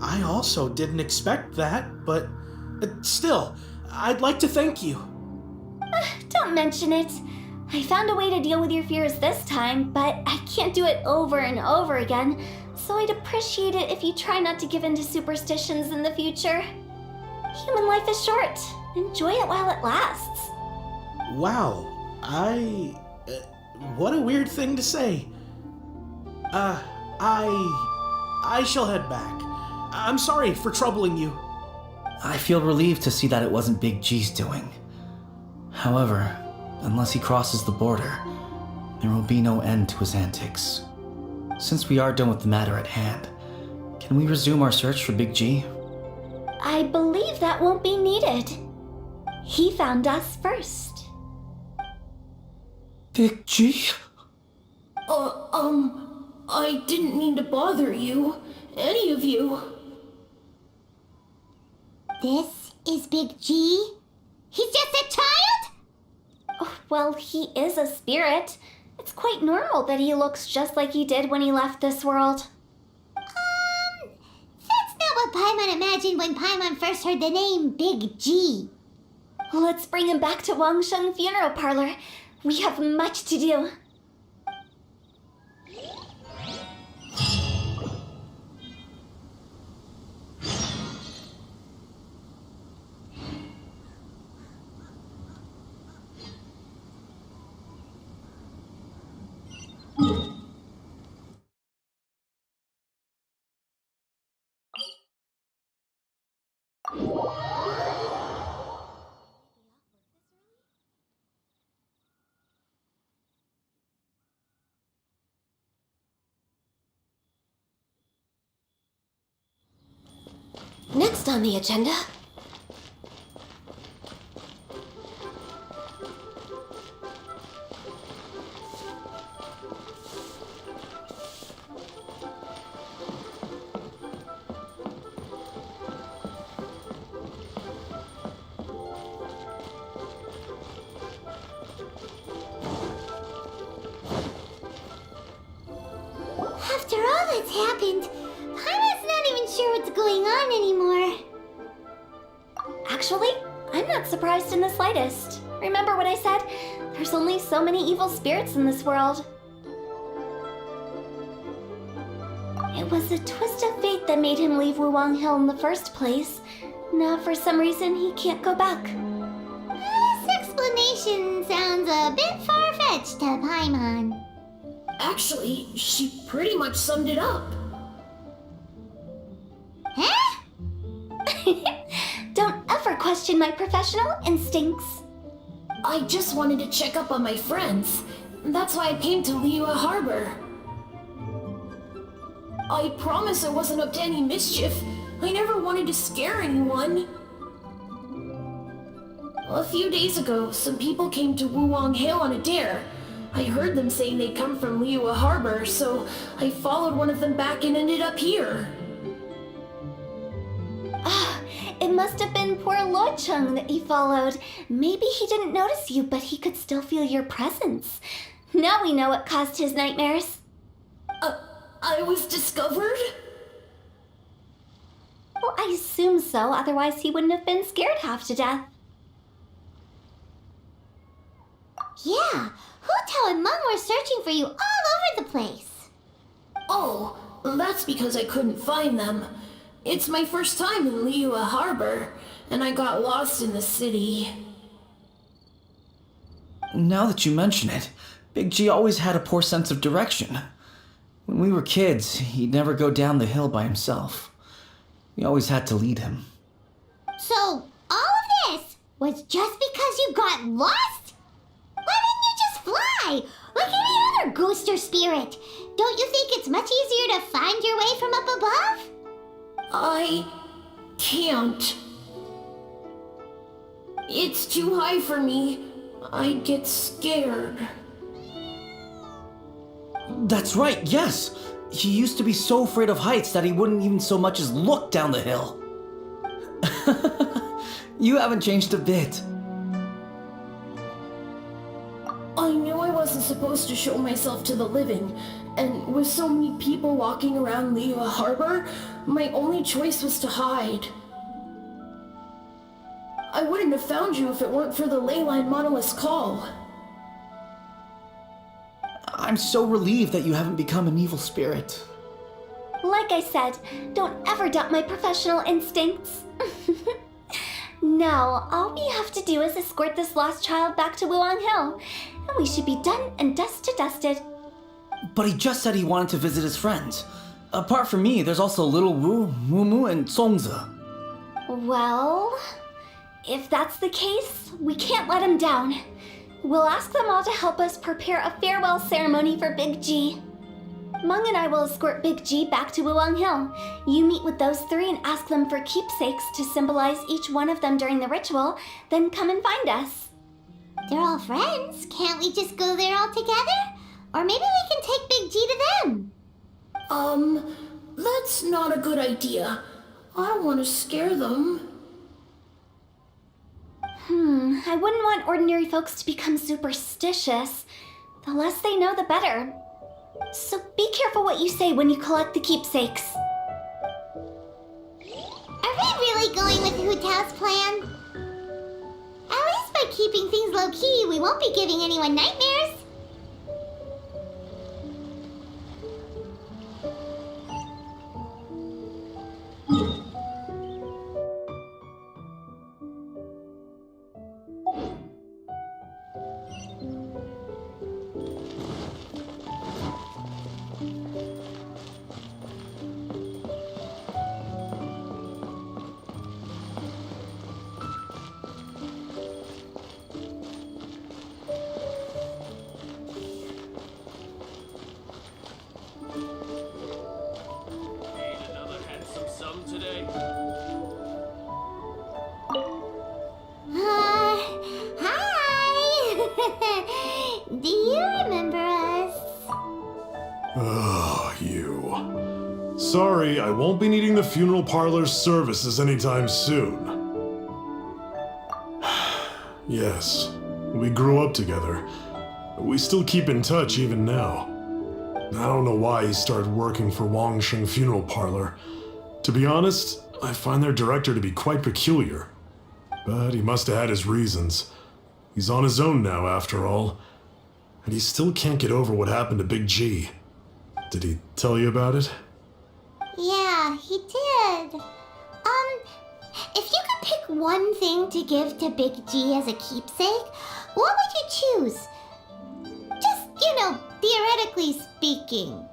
I also didn't expect that, but still, I'd like to thank you. Don't mention it. I found a way to deal with your fears this time, but I can't do it over and over again, so I'd appreciate it if you try not to give in to superstitions in the future. Human life is short. Enjoy it while it lasts. Wow, what a weird thing to say. I shall head back. I'm sorry for troubling you. I feel relieved to see that it wasn't Big G's doing. However, unless he crosses the border, there will be no end to his antics. Since we are done with the matter at hand, can we resume our search for Big G? I believe that won't be needed. He found us first. Big G? I didn't mean to bother you. Any of you. This is Big G? He's just a child? Well, he is a spirit. It's quite normal that he looks just like he did when he left this world. That's not what Paimon imagined when Paimon first heard the name Big G. Let's bring him back to Wangsheng Funeral Parlor. We have much to do. Next on the agenda. it's happened, Paimon's not even sure what's going on anymore. Actually, I'm not surprised in the slightest. Remember what I said? There's only so many evil spirits in this world. It was a twist of fate that made him leave Wuwang Hill in the first place. Now, for some reason, he can't go back. This explanation sounds a bit far-fetched to Paimon. Actually, she pretty much summed it up. Huh? Don't ever question my professional instincts. I just wanted to check up on my friends. That's why I came to Liyue Harbor. I promise I wasn't up to any mischief. I never wanted to scare anyone. A few days ago, some people came to Wuwang Hill on a dare. I heard them saying they'd come from Liyue Harbor, so I followed one of them back and ended up here. It must have been poor Lo Chung that you followed. Maybe he didn't notice you, but he could still feel your presence. Now we know what caused his nightmares. I was discovered? Well, I assume so, otherwise he wouldn't have been scared half to death. Yeah, Hu and Meng were searching for you all over the place. Oh, that's because I couldn't find them. It's my first time in Liyue Harbor, and I got lost in the city. Now that you mention it, Big G always had a poor sense of direction. When we were kids, he'd never go down the hill by himself. We always had to lead him. So, all of this was just because you got lost? Why didn't you just fly? Like any other ghost or spirit? Don't you think it's much easier to find your way from up above? I can't. It's too high for me. I get scared. That's right, yes! He used to be so afraid of heights that he wouldn't even so much as look down the hill. You haven't changed a bit. I knew I wasn't supposed to show myself to the living, and with so many people walking around Liyue Harbor, my only choice was to hide. I wouldn't have found you if it weren't for the Leyline Monolith's call. I'm so relieved that you haven't become an evil spirit. Like I said, don't ever doubt my professional instincts. Now, all we have to do is escort this lost child back to Wuwang Hill, and we should be done and dusted. But he just said he wanted to visit his friends. Apart from me, there's also Little Wu, Mumu, and Songza. Well, if that's the case, we can't let him down. We'll ask them all to help us prepare a farewell ceremony for Big G. Meng and I will escort Big G back to Wuwang Hill. You meet with those three and ask them for keepsakes to symbolize each one of them during the ritual, then come and find us. They're all friends. Can't we just go there all together? Or maybe we can take Big G to them. That's not a good idea. I don't want to scare them. I wouldn't want ordinary folks to become superstitious. The less they know, the better. So be careful what you say when you collect the keepsakes. Are we really going with Hu Tao's plan? At least by keeping things low-key, we won't be giving anyone nightmares. Hi! Do you remember us? Oh, you. Sorry, I won't be needing the funeral parlor's services anytime soon. Yes, we grew up together. We still keep in touch even now. I don't know why he started working for Wangsheng Funeral Parlor. To be honest, I find their director to be quite peculiar. But he must have had his reasons. He's on his own now, after all. And he still can't get over what happened to Big G. Did he tell you about it? Yeah, he did. If you could pick one thing to give to Big G as a keepsake, what would you choose? Just, theoretically speaking.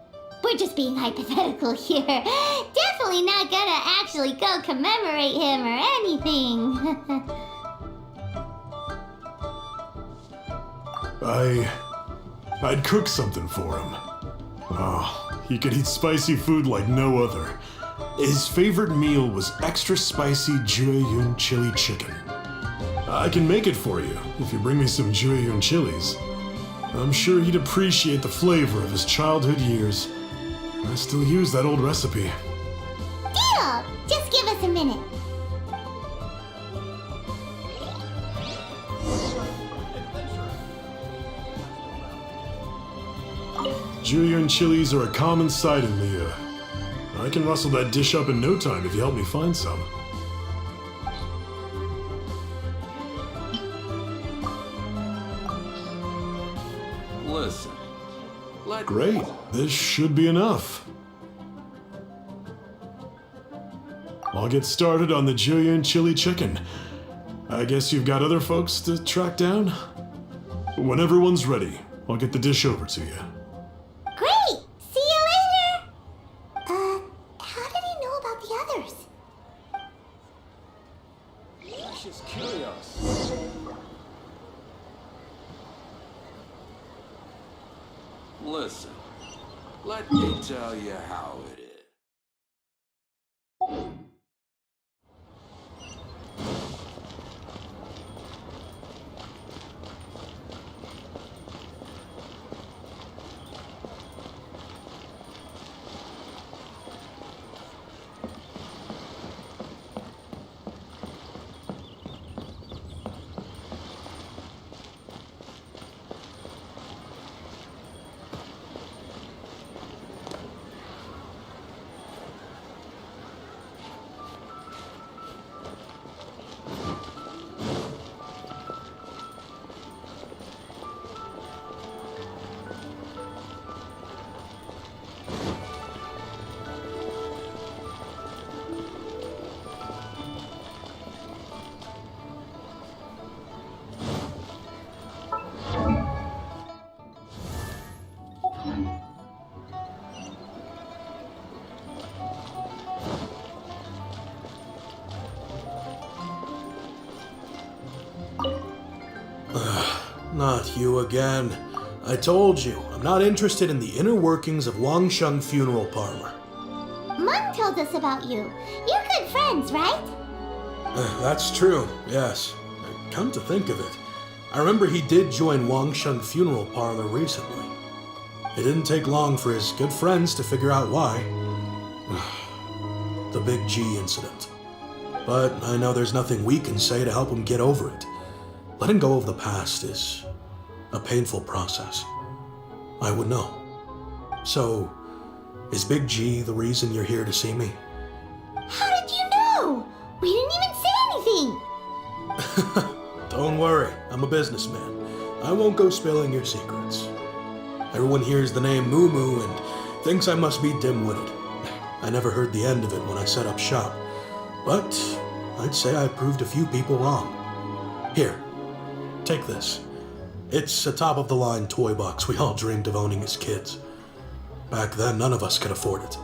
We're just being hypothetical here. Definitely not gonna actually go commemorate him or anything. I'd cook something for him. Oh, he could eat spicy food like no other. His favorite meal was extra spicy Jueyun chili chicken. I can make it for you if you bring me some Jueyun chilies. I'm sure he'd appreciate the flavor of his childhood years. I still use that old recipe. Deal! Just give us a minute. Jueyun chilies are a common sight in Liyue. I can rustle that dish up in no time if you help me find some. Listen. Great, this should be enough. I'll get started on the Jueyun chili chicken. I guess you've got other folks to track down? When everyone's ready, I'll get the dish over to you. Great! See you later! How did he know about the others? Precious curious. Listen, let me tell you how it is. Not you again. I told you, I'm not interested in the inner workings of Wangsheng Funeral Parlor. Mom told us about you. You're good friends, right? That's true, yes. Come to think of it, I remember he did join Wangsheng Funeral Parlor recently. It didn't take long for his good friends to figure out why. The Big G incident. But I know there's nothing we can say to help him get over it. Letting go of the past is a painful process. I would know. So, is Big G the reason you're here to see me? How did you know? We didn't even say anything. Don't worry, I'm a businessman. I won't go spilling your secrets. Everyone hears the name Moo Moo and thinks I must be dim-witted. I never heard the end of it when I set up shop. But I'd say I proved a few people wrong. Here, take this. It's a top-of-the-line toy box we all dreamed of owning as kids. Back then, none of us could afford it.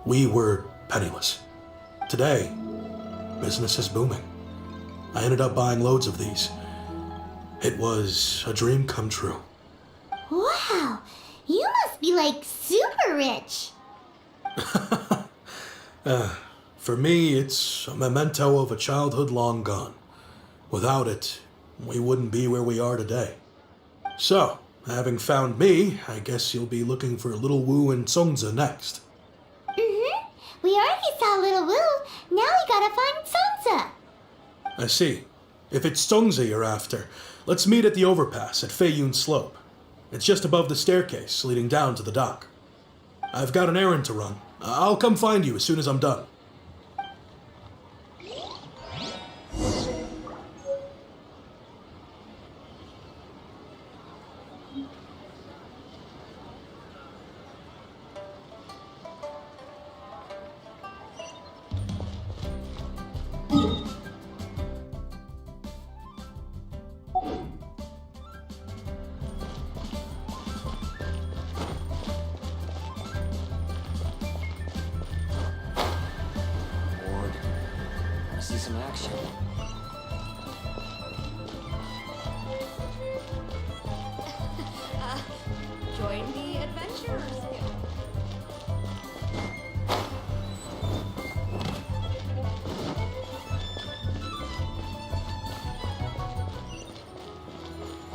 We were penniless. Today, business is booming. I ended up buying loads of these. It was a dream come true. Wow, you must be like super rich. For me, it's a memento of a childhood long gone. Without it, we wouldn't be where we are today. So, having found me, I guess you'll be looking for Little Wu and Songza next. Mm-hmm. We already saw Little Wu. Now we gotta find Sansa. I see. If it's Songza you're after, let's meet at the overpass at Feiyun Slope. It's just above the staircase leading down to the dock. I've got an errand to run. I'll come find you as soon as I'm done. Lord, I see some action. Join the adventurers.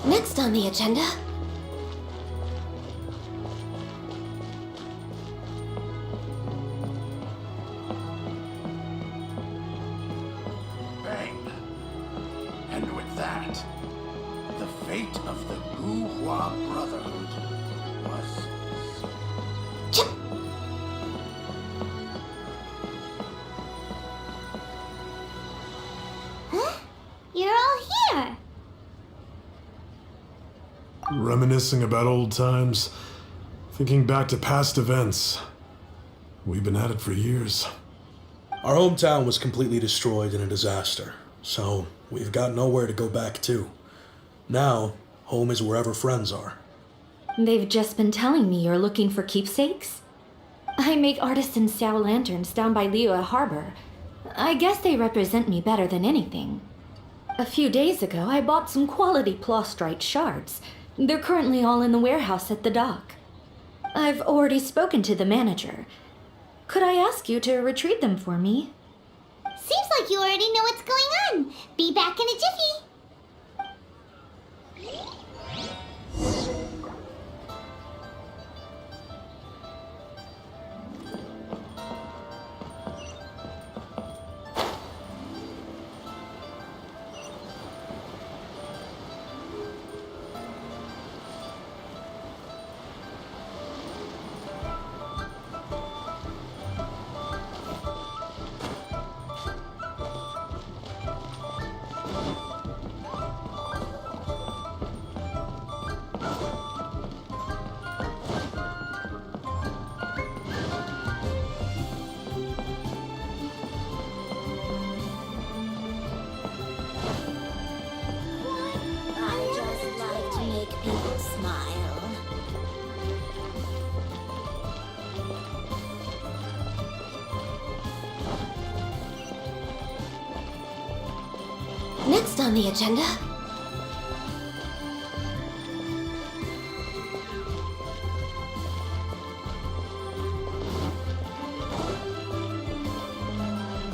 Next on the agenda. Bang. And with that, the fate of the Guhua Brotherhood was You're all here. Reminiscing about old times, thinking back to past events. We've been at it for years. Our hometown was completely destroyed in a disaster, so we've got nowhere to go back to. Now, home is wherever friends are. They've just been telling me you're looking for keepsakes. I make artisan Sao lanterns down by Liyue Harbor. I guess they represent me better than anything. A few days ago, I bought some quality plastrite shards. They're currently all in the warehouse at the dock. I've already spoken to the manager. Could I ask you to retrieve them for me? Seems like you already know what's going on. Be back in a jiffy. I just like to make people smile. Next on the agenda.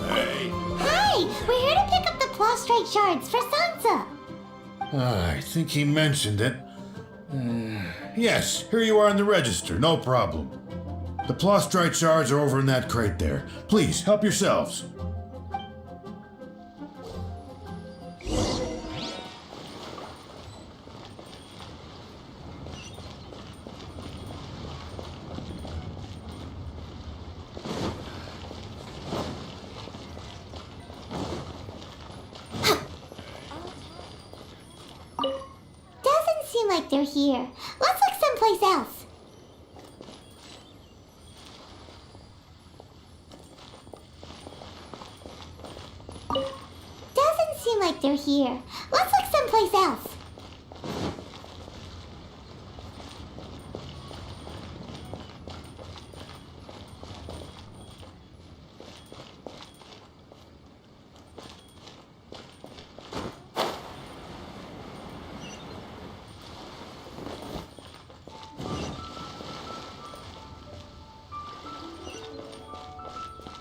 Hey! Hi, we're here to pick up the plastrite shards for Sansa. I think he mentioned it. Yes, here you are in the register, no problem. The plastrite shards are over in that crate there. Please, help yourselves. Doesn't seem like they're here. Let's look someplace else. Doesn't seem like they're here. Let's look someplace else.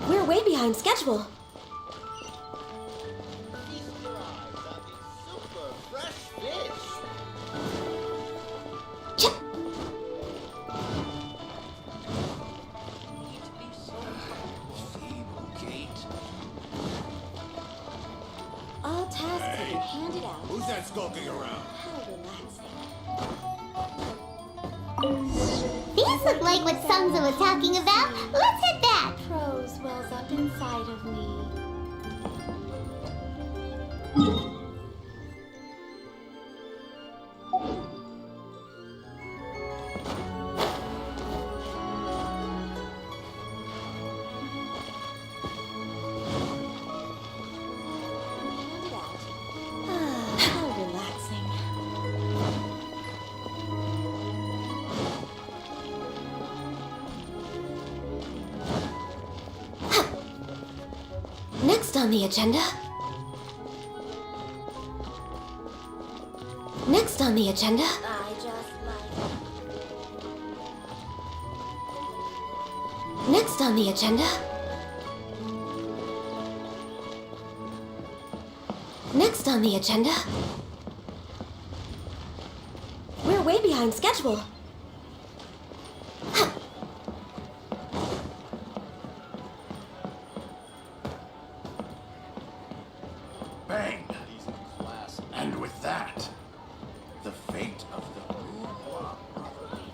We're way behind schedule. All tasks have been handed out. Who's that skulking around? How relaxing. Feels look like what Sansa was talking about. Let's head back. Prose wells up inside of me. How relaxing. Next on the agenda. Next on the agenda. I just like... Next on the agenda. Next on the agenda. We're way behind schedule. Bang! And with that, the fate of the Bourgeois Brotherhood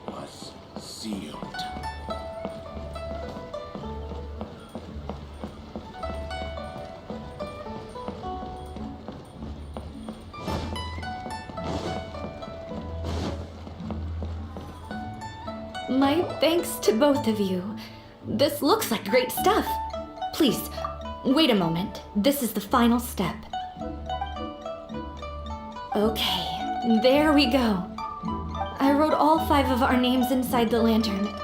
was sealed. My thanks to both of you. This looks like great stuff. Please, wait a moment. This is the final step. Okay, there we go. I wrote all 5 of our names inside the lantern.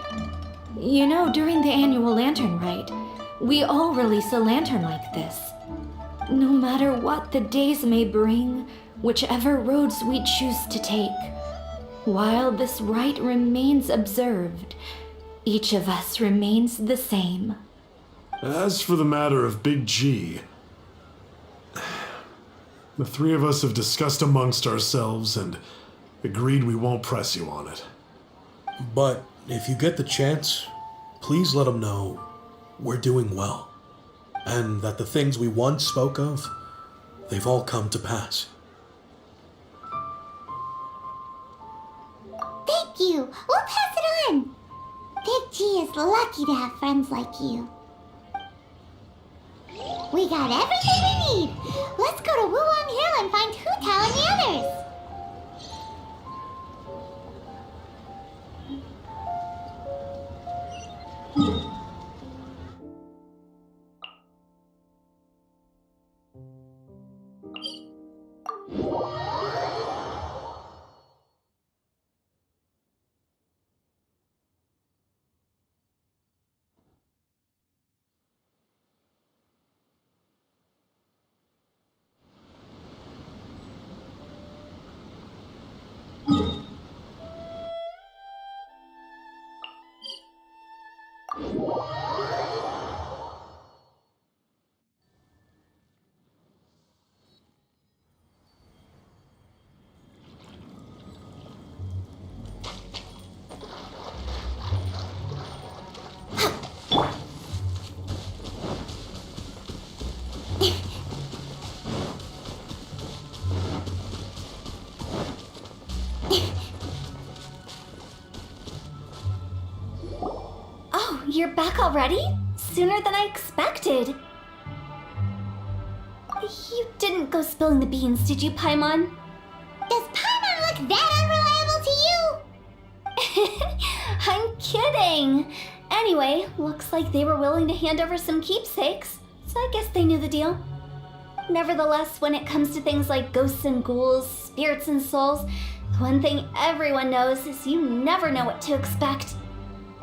You know, during the annual lantern rite, we all release a lantern like this. No matter what the days may bring, whichever roads we choose to take, while this rite remains observed, each of us remains the same. As for the matter of Big G, the 3 of us have discussed amongst ourselves and agreed we won't press you on it. But if you get the chance, please let him know we're doing well. And that the things we once spoke of, they've all come to pass. Thank you. We'll pass it on. Big G is lucky to have friends like you. We got everything we need. Let's go to Wuwang Hill and find Hu Tao and the others. Oh, you're back already? Sooner than I expected. You didn't go spilling the beans, did you, Paimon? Does Paimon look that unreliable to you? I'm kidding. Anyway, looks like they were willing to hand over some keepsakes, so I guess they knew the deal. Nevertheless, when it comes to things like ghosts and ghouls, spirits and souls, the one thing everyone knows is you never know what to expect.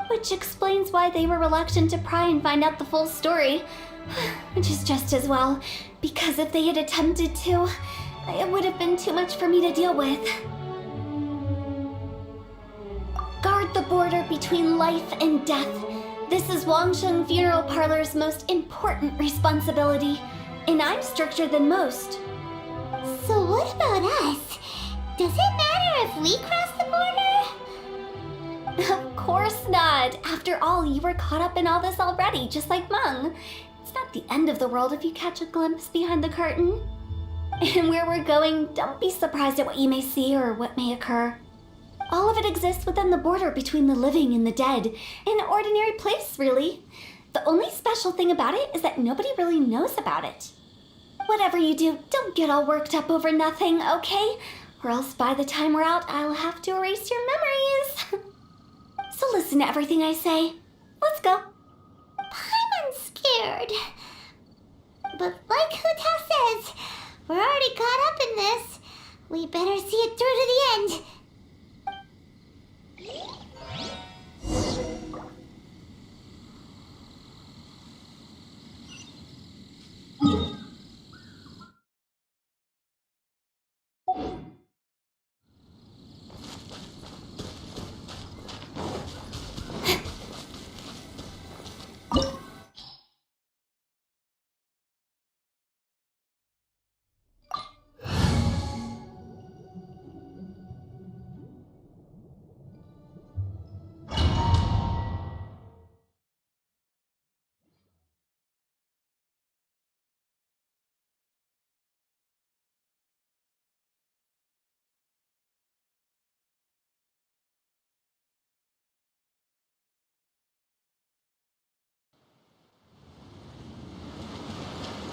Which explains why they were reluctant to pry and find out the full story. Which is just as well, because if they had attempted to, it would have been too much for me to deal with. Guard the border between life and death. This is Wangsheng Funeral Parlor's most important responsibility, and I'm stricter than most. So what about us? Does it matter if we cross the border? Of course not. After all, you were caught up in all this already, just like Meng. It's not the end of the world if you catch a glimpse behind the curtain. And where we're going, don't be surprised at what you may see or what may occur. All of it exists within the border between the living and the dead. An ordinary place, really. The only special thing about it is that nobody really knows about it. Whatever you do, don't get all worked up over nothing, okay? Or else by the time we're out, I'll have to erase your memories. So listen to everything I say. Let's go. I'm scared. But like Huta says, we're already caught up in this. We better see it through to the end.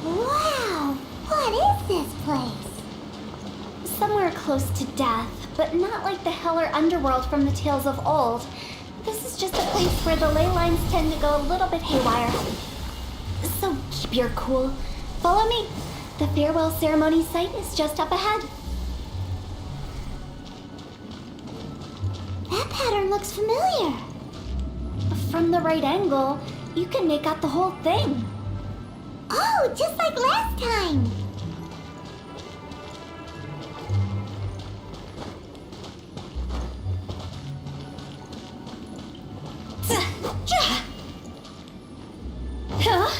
Wow, what is this place? Somewhere close to death, but not like the hell or underworld from the tales of old. This is just a place where the ley lines tend to go a little bit haywire. So keep your cool. Follow me. The farewell ceremony site is just up ahead. That pattern looks familiar. From the right angle, you can make out the whole thing. Oh, just like last time. Huh?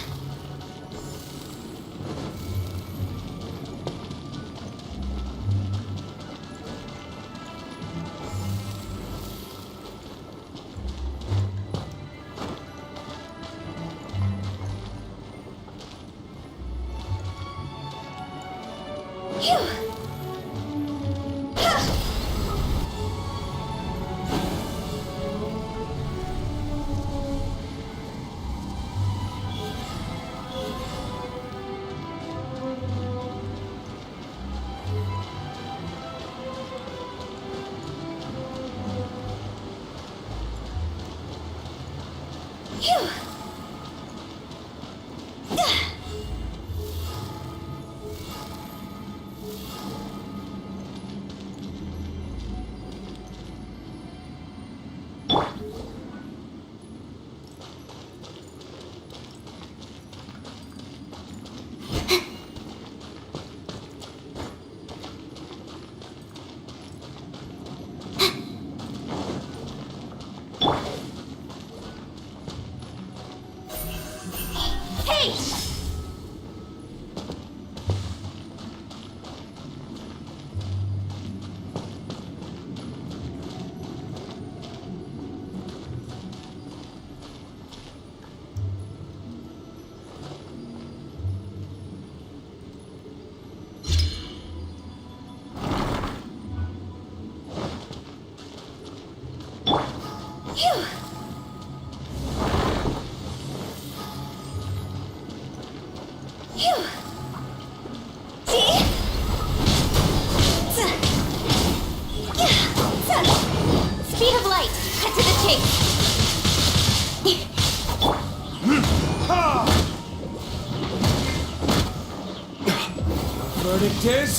Speed of light. Cut to the chase. Verdict is...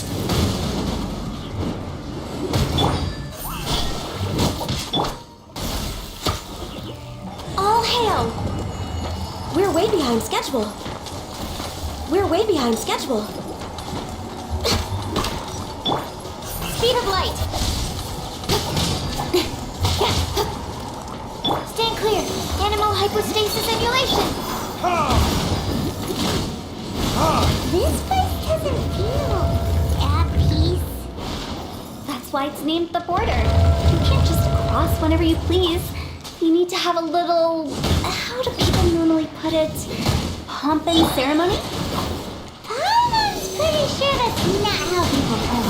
All hail! We're way behind schedule. We're way behind schedule. Speed of light. Stand clear. Animal hypostasis emulation. This place doesn't feel at peace. That's why it's named the border. You can't just cross whenever you please. You need to have a little... how do people normally put it? Pomp and ceremony? I'm pretty sure that's not how people put it.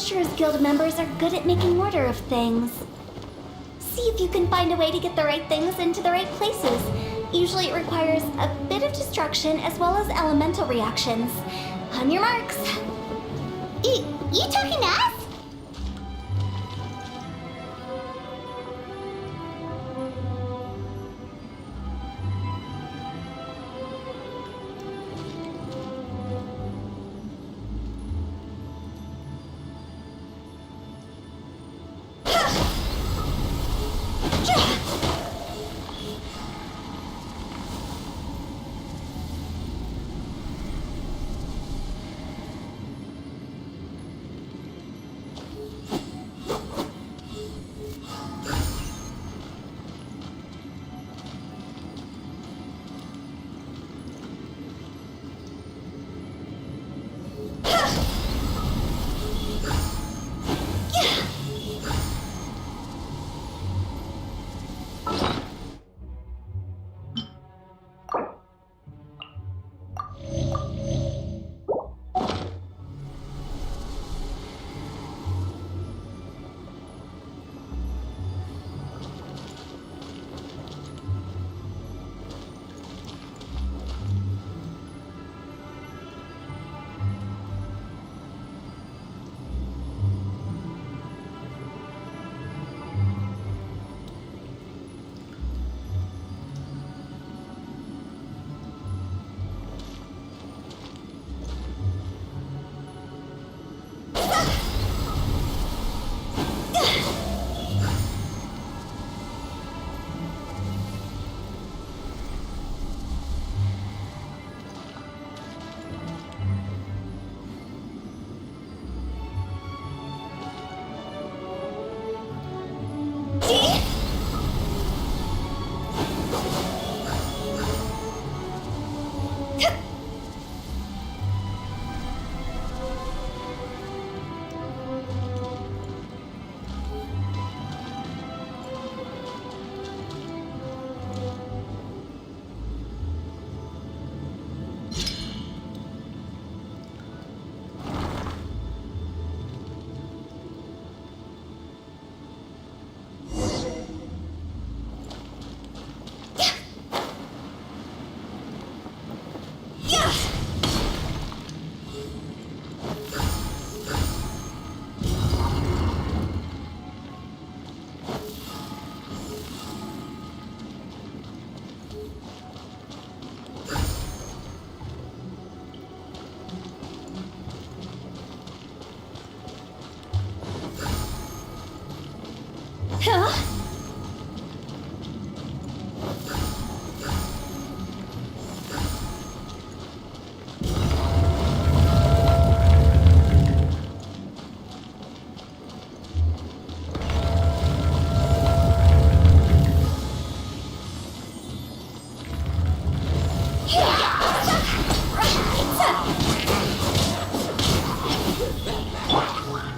Adventurers Guild members are good at making order of things. See if you can find a way to get the right things into the right places. Usually it requires a bit of destruction as well as elemental reactions. On your marks. You talking to us?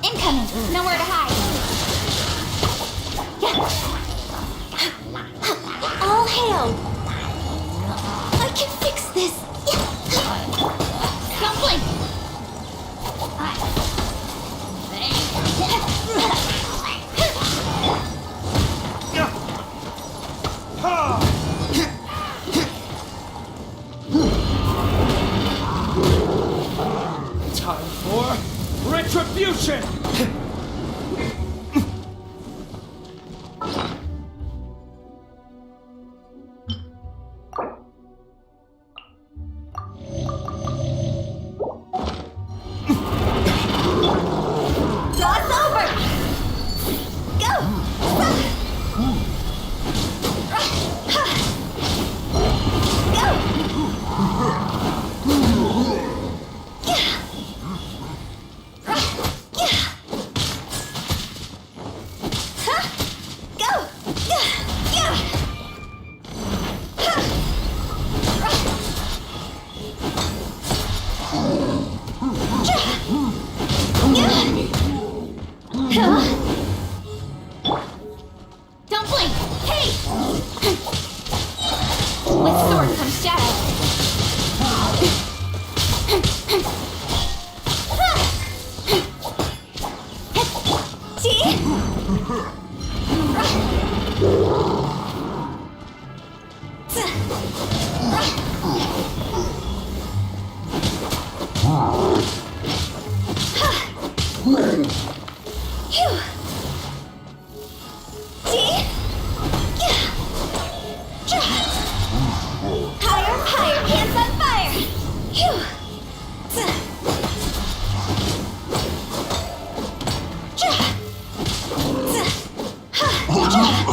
Incoming! Nowhere to hide! Yeah.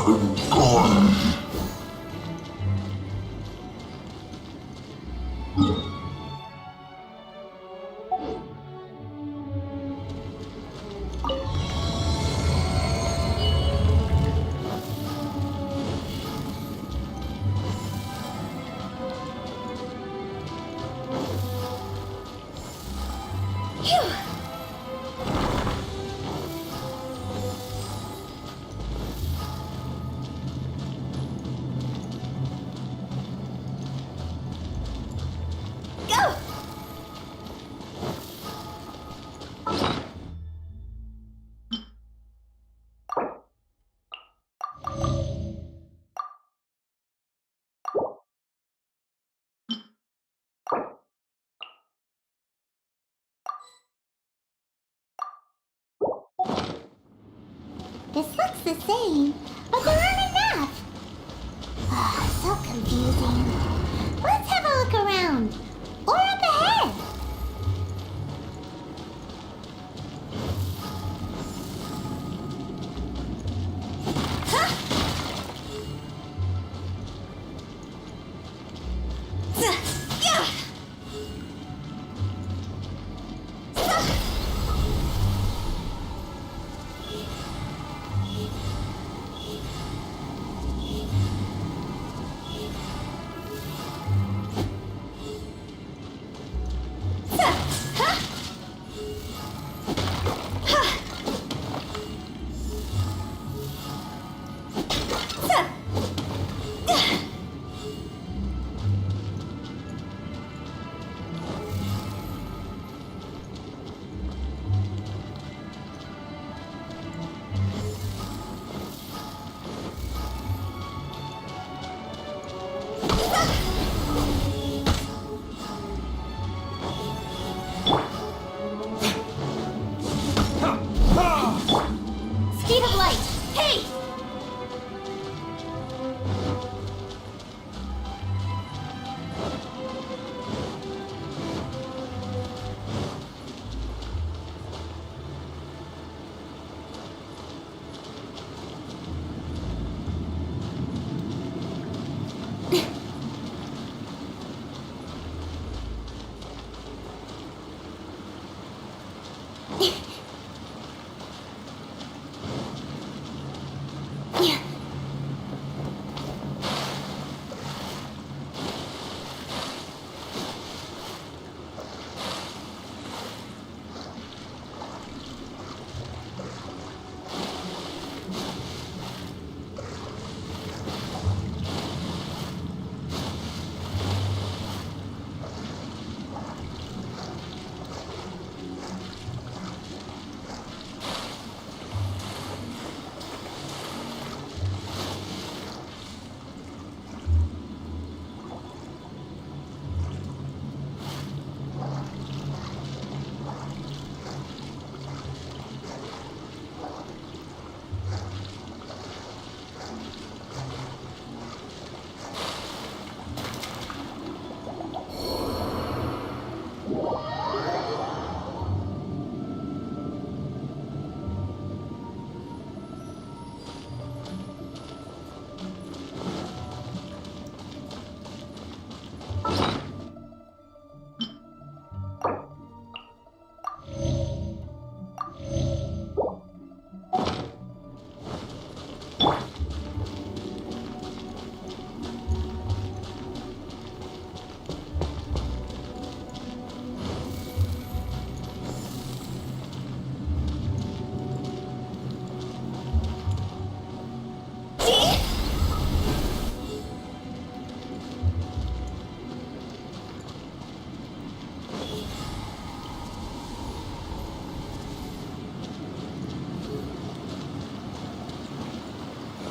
Go! This looks the same, but there aren't enough. So confusing. Let's have a look around. Or up ahead. Speed of light! Hey!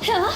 Huh?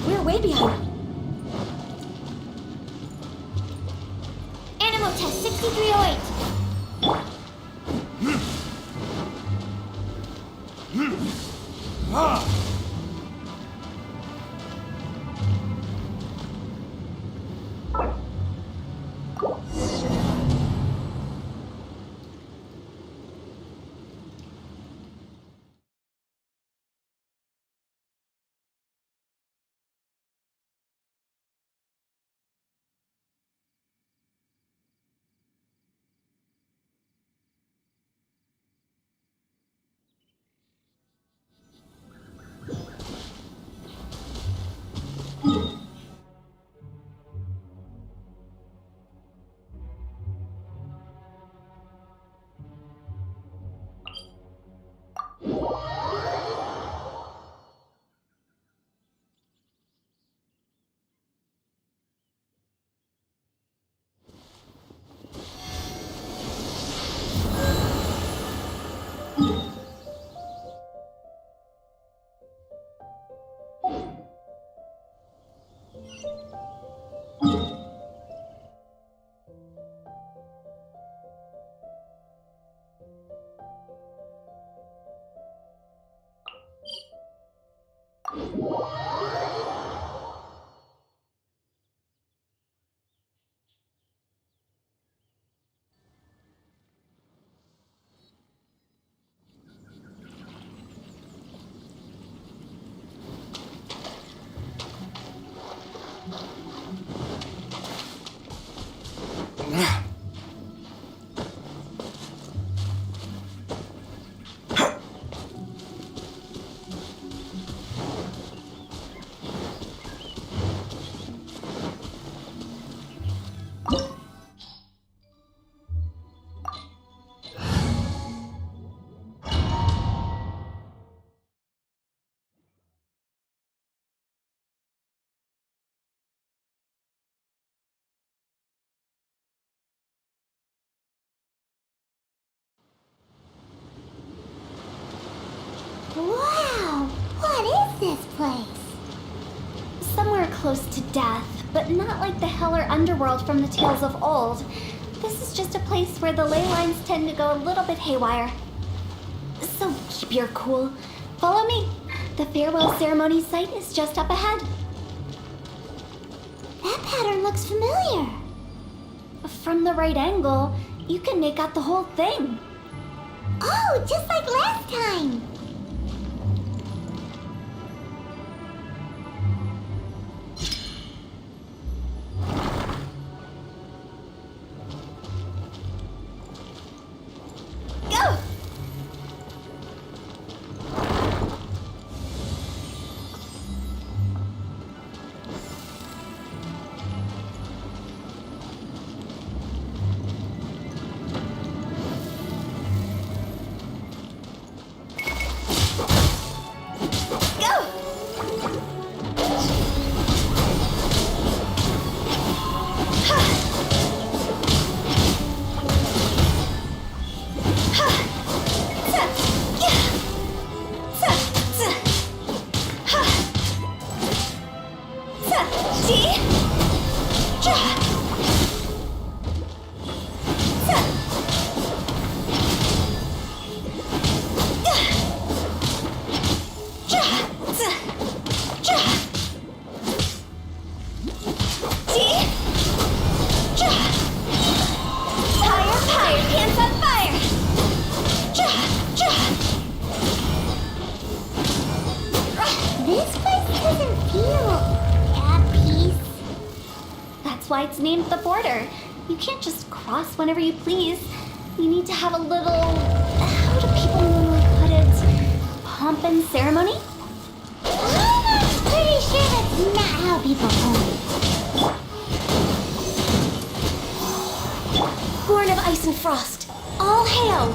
We're way behind. Animal test 6308. close to death, but not like the hell or underworld from the tales of old. This is just a place where the ley lines tend to go a little bit haywire. So keep your cool. Follow me. The farewell ceremony site is just up ahead. That pattern looks familiar. From the right angle, you can make out the whole thing. Oh, just like last time. Go! This place doesn't feel at peace. That's why it's named the border. You can't just cross whenever you please. You need to have a little, how do people normally put it, pomp and ceremony? I'm pretty sure that's not how people hold it. Born of ice and frost, all hail!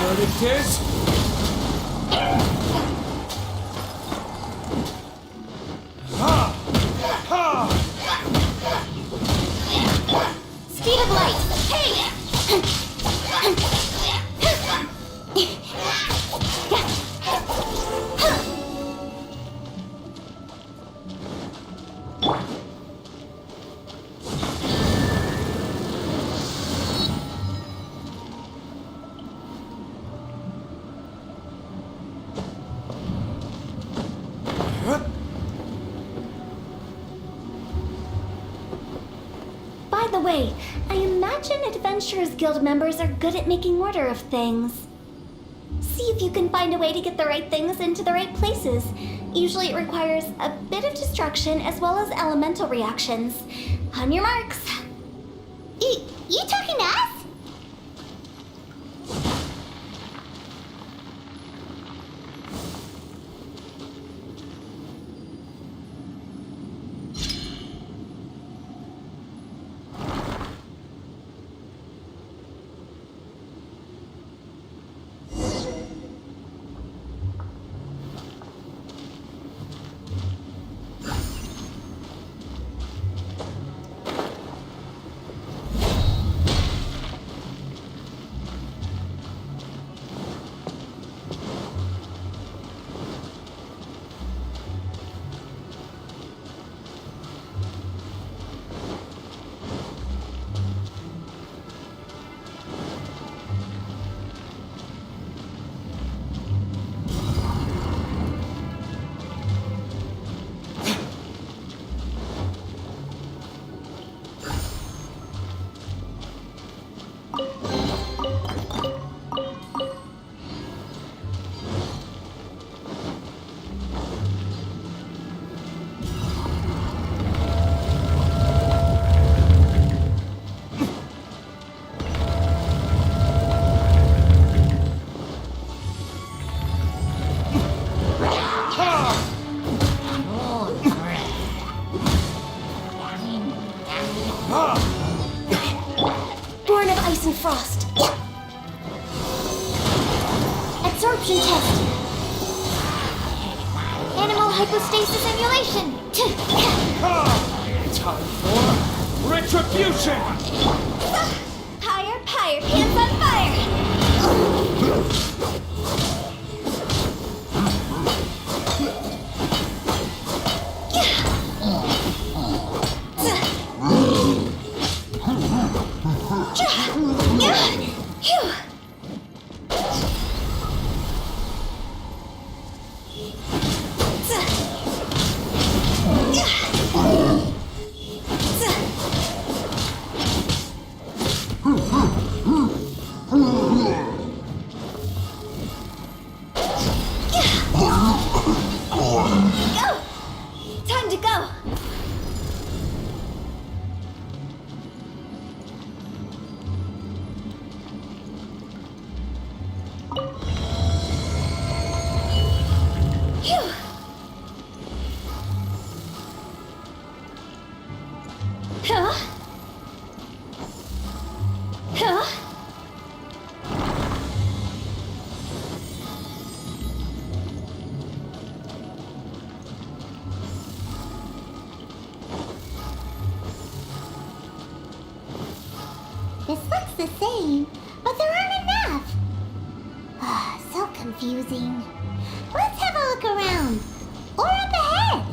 Verdict is... Speed of light, hey! By the way, I imagine Adventurers Guild members are good at making order of things. See if you can find a way to get the right things into the right places. Usually it requires a bit of destruction as well as elemental reactions. On your marks. You talking to us? Born of ice and frost. Absorption test. Animal hypostasis emulation. Time for retribution! Higher, higher, pants on fire! Time to go! Phew! Huh? Huh? This looks the same, but there aren't enough. So confusing. Let's have a look around. Or up ahead.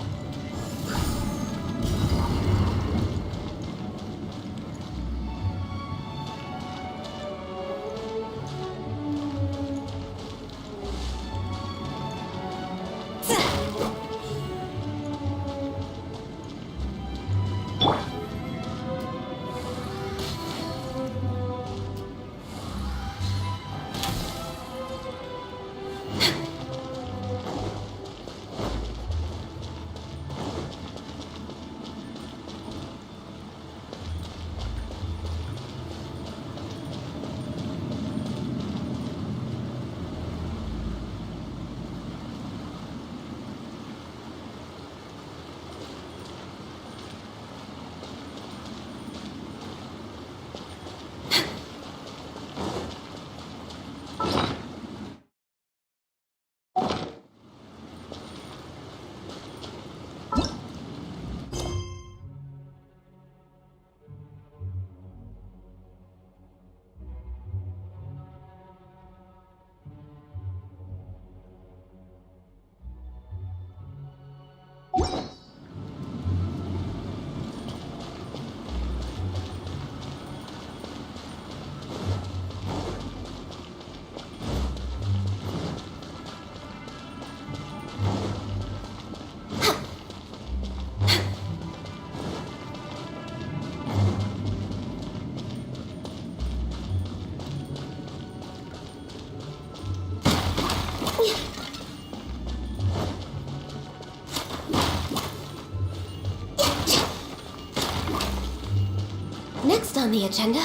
Next on the agenda.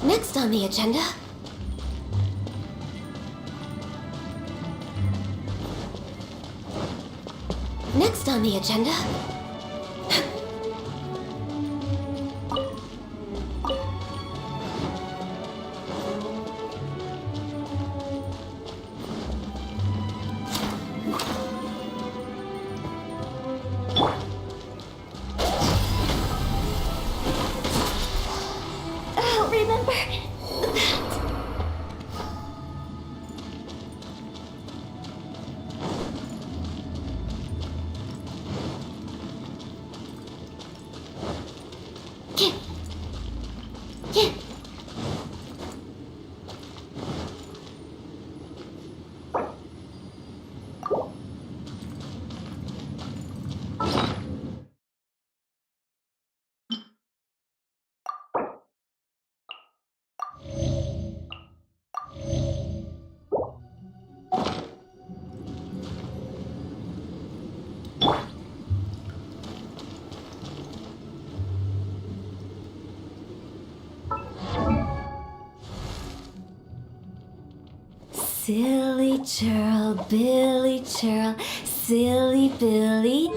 Next on the agenda. Next on the agenda. Oh, remember that. Silly churl, Billy churl, silly Billy.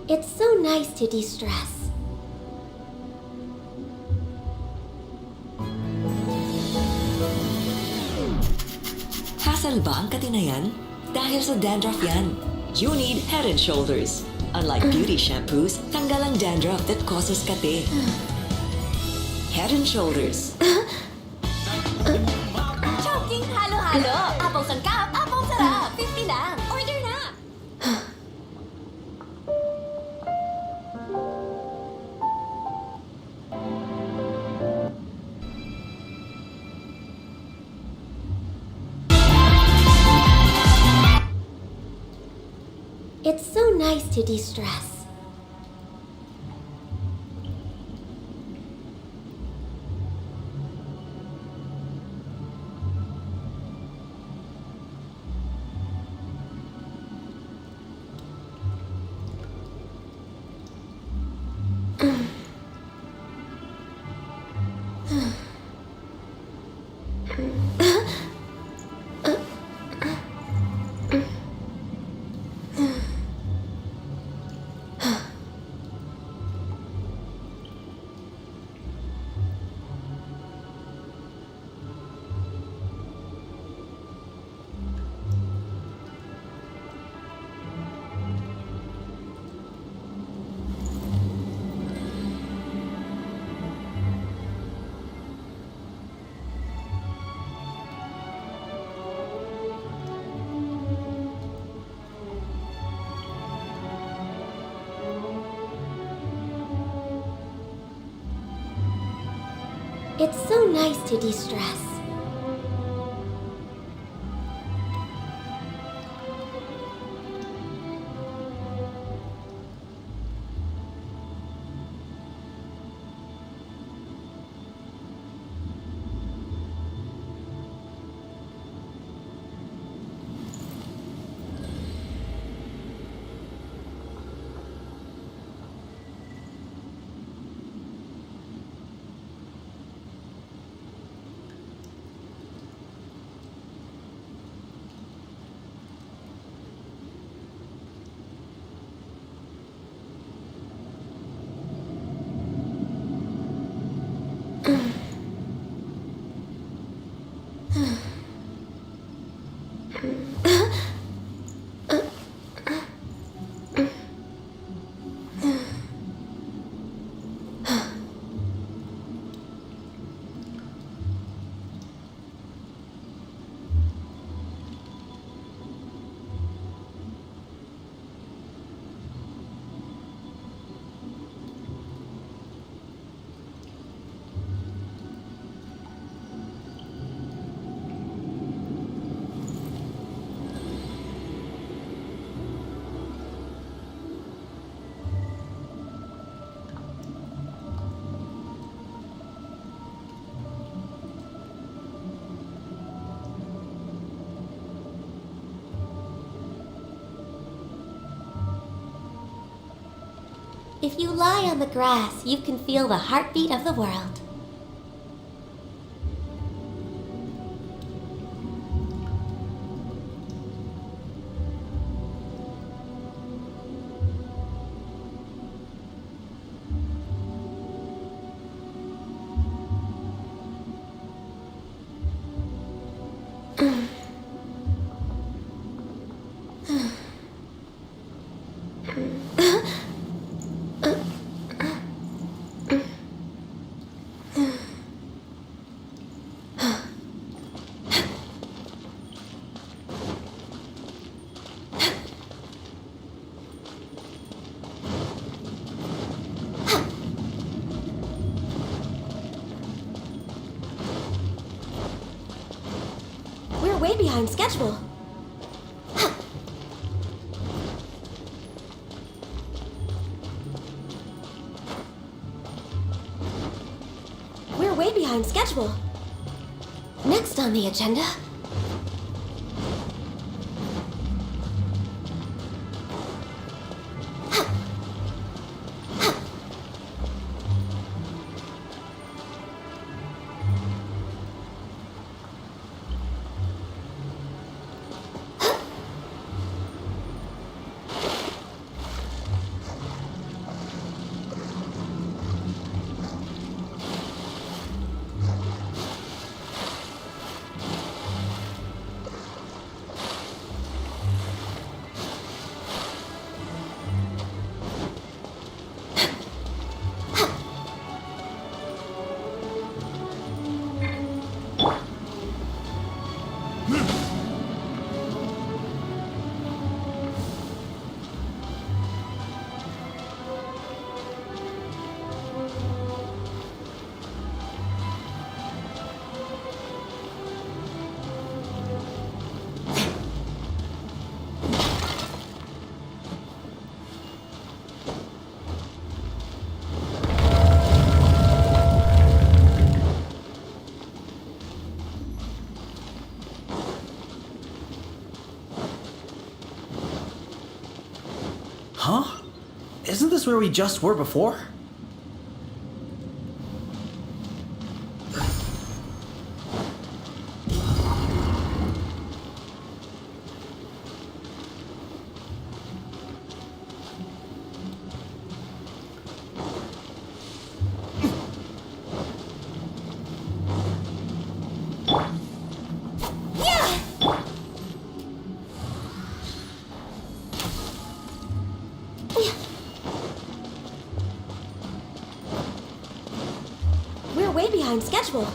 It's so nice to de-stress. Hassle ba ang katinayan? Dahil sa dandruff yan. You need Head and Shoulders. Unlike beauty shampoos, tanggal ang dandruff that causes kate. Head and Shoulders. Choking halo-halo! Apong sangkap, apong sarap! 50 lang! Order na! It's so nice to de-stress. It's so nice to de-stress. If you lie on the grass, you can feel the heartbeat of the world. We're way behind schedule. We're way behind schedule. Next on the agenda. Huh? Isn't this where we just were before? We're way behind schedule.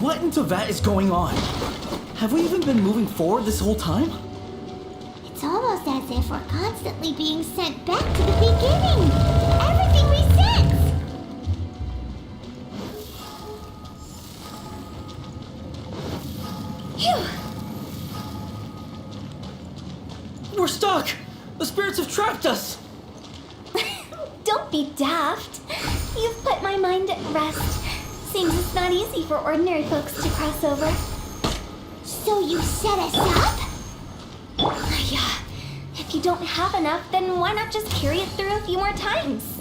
What in Teyvat is going on? Have we even been moving forward this whole time? It's almost as if we're constantly being sent back to the beginning. Everything resets. We're stuck! The spirits have trapped us! Don't be daft. You've put my mind at rest. Seems it's not easy for ordinary folks to cross over. So you set us up? Yeah. If you don't have enough, then why not just carry it through a few more times?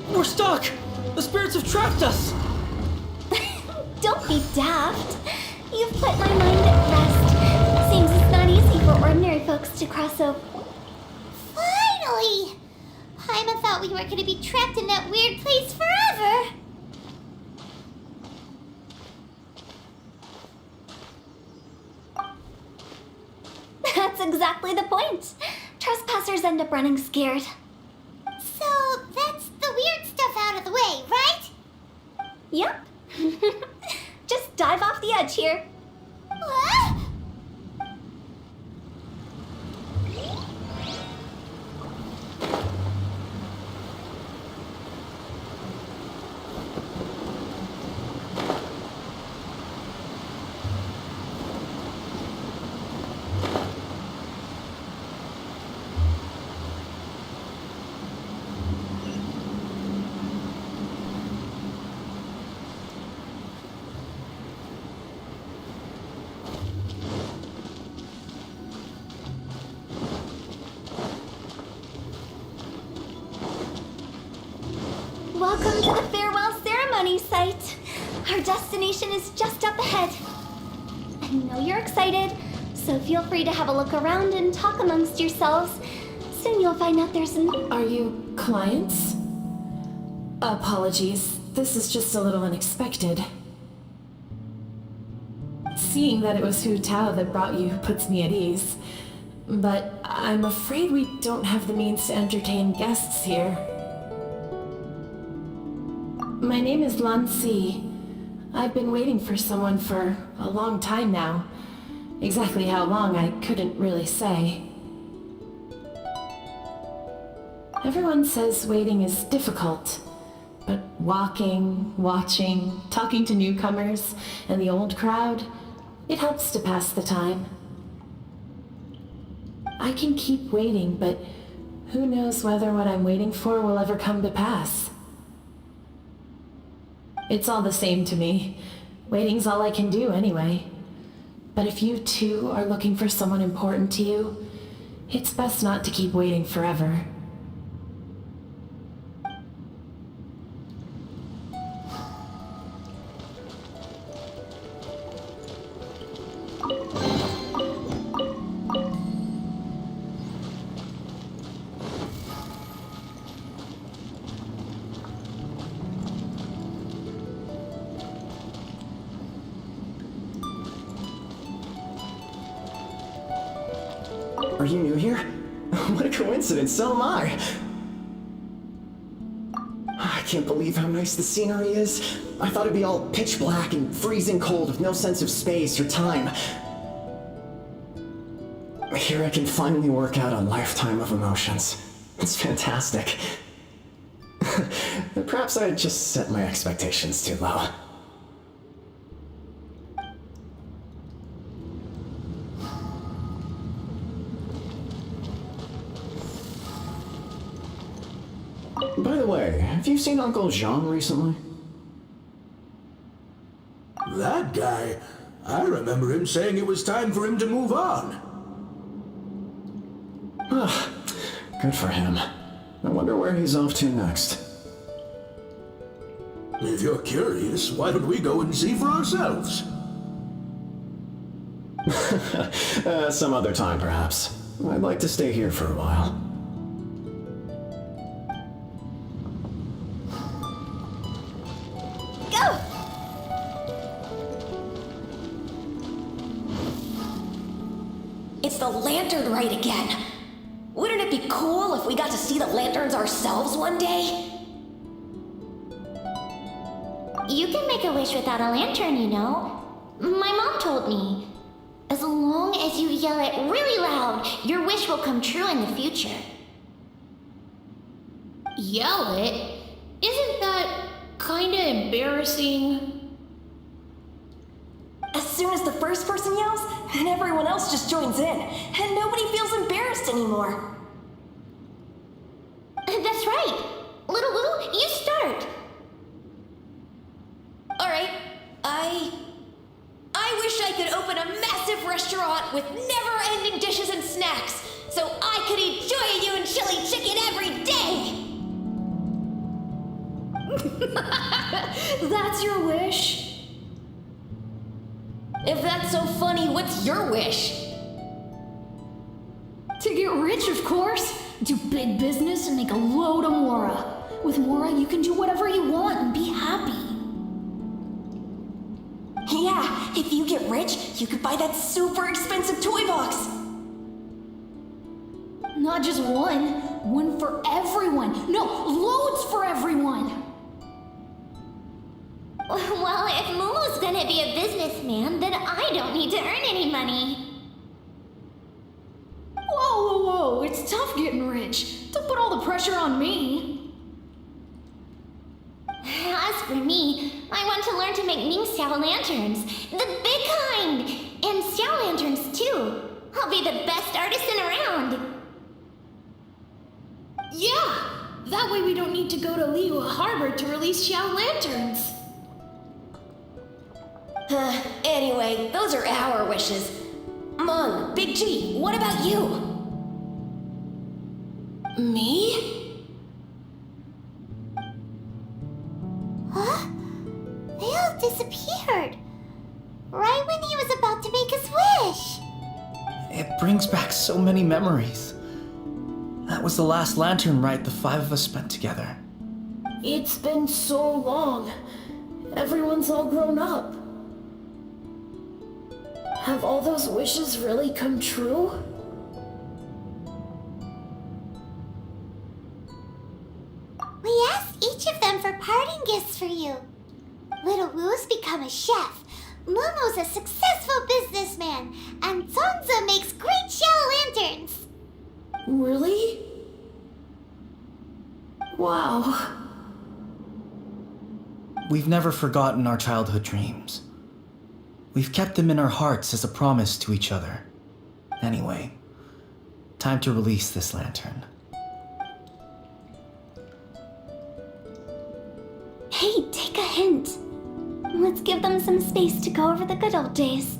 We're stuck! The spirits have trapped us! Don't be daft. You've put my mind at rest. Seems it's not easy for ordinary folks to cross over. Finally! Paimon thought we weren't going to be trapped in that weird place forever. That's exactly the point. Trespassers end up running scared. So that's the weird stuff out of the way, right? Yep. Just dive off the edge here. What? Welcome to the farewell ceremony site. Our destination is just up ahead. I know you're excited, so feel free to have a look around and talk amongst yourselves. Soon you'll find out there's an... Are you clients? Apologies, this is just a little unexpected. Seeing that it was Hu Tao that brought you puts me at ease. but I'm afraid we don't have the means to entertain guests here. My name is Lan Si. I've been waiting for someone for a long time now. Exactly how long, I couldn't really say. Everyone says waiting is difficult, but walking, watching, talking to newcomers and the old crowd, it helps to pass the time. I can keep waiting, but who knows whether what I'm waiting for will ever come to pass. It's all the same to me. Waiting's all I can do anyway. But if you too are looking for someone important to you, it's best not to keep waiting forever. Are you new here? What a coincidence, so am I! I can't believe how nice the scenery is. I thought it'd be all pitch black and freezing cold with no sense of space or time. Here I can finally work out a lifetime of emotions. It's fantastic. Perhaps I just set my expectations too low. By the way, have you seen Uncle Jean recently? That guy? I remember him saying it was time for him to move on. Good for him. I wonder where he's off to next. If you're curious, why don't we go and see for ourselves? Some other time, perhaps. I'd like to stay here for a while. It's the lantern rite again. Wouldn't it be cool if we got to see the lanterns ourselves one day? You can make a wish without a lantern, you know. My mom told me. As long as you yell it really loud, your wish will come true in the future. Yell it? Isn't that kinda embarrassing? As soon as the first person yells, and everyone else just joins in, and nobody feels embarrassed anymore. That's right. Little Lou, you start. Alright, I wish I could open a massive restaurant with never-ending dishes and snacks, so I could eat Joyou and chili chicken every day! That's your wish? If that's so funny, what's your wish? To get rich, of course. Do big business and make a load of Mora. With Mora, you can do whatever you want and be happy. Yeah, if you get rich, you could buy that super expensive toy box. Not just one. One for everyone. No, loads for everyone. Well, if Momo's gonna be a businessman, then I don't need to earn any money. Whoa. It's tough getting rich. Don't put all the pressure on me. As for me, I want to learn to make Ming Xiao lanterns. The big kind! And Xiao lanterns, too. I'll be the best artisan around. Yeah! That way we don't need to go to Liyue Harbor to release Xiao lanterns. Anyway, those are our wishes. Mung, Big G, what about you? Me? Huh? They all disappeared. Right when he was about to make his wish. It brings back so many memories. That was the last lantern rite the five of us spent together. It's been so long. Everyone's all grown up. Have all those wishes really come true? each of them for parting gifts for you. Little Wu's become a chef, Momo's a successful businessman, and Zonza makes great shell lanterns. Really? Wow. We've never forgotten our childhood dreams. We've kept them in our hearts as a promise to each other. Anyway, time to release this lantern. Hey, take a hint. Let's give them some space to go over the good old days.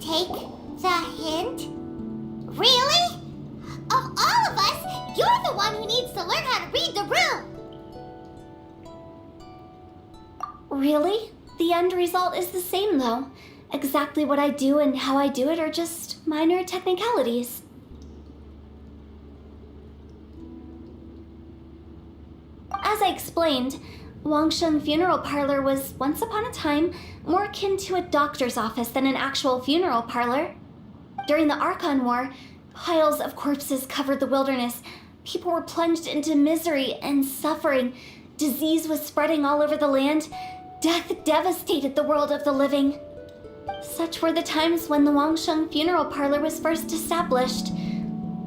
Take the hint? Really? Of all of us, you're the one who needs to learn how to read the room! Really? The end result is the same, though. Exactly what I do and how I do it are just minor technicalities. As I explained, Wangsheng Funeral Parlor was, once upon a time, more akin to a doctor's office than an actual funeral parlor. During the Archon War, piles of corpses covered the wilderness. People were plunged into misery and suffering. Disease was spreading all over the land. Death devastated the world of the living. Such were the times when the Wangsheng Funeral Parlor was first established.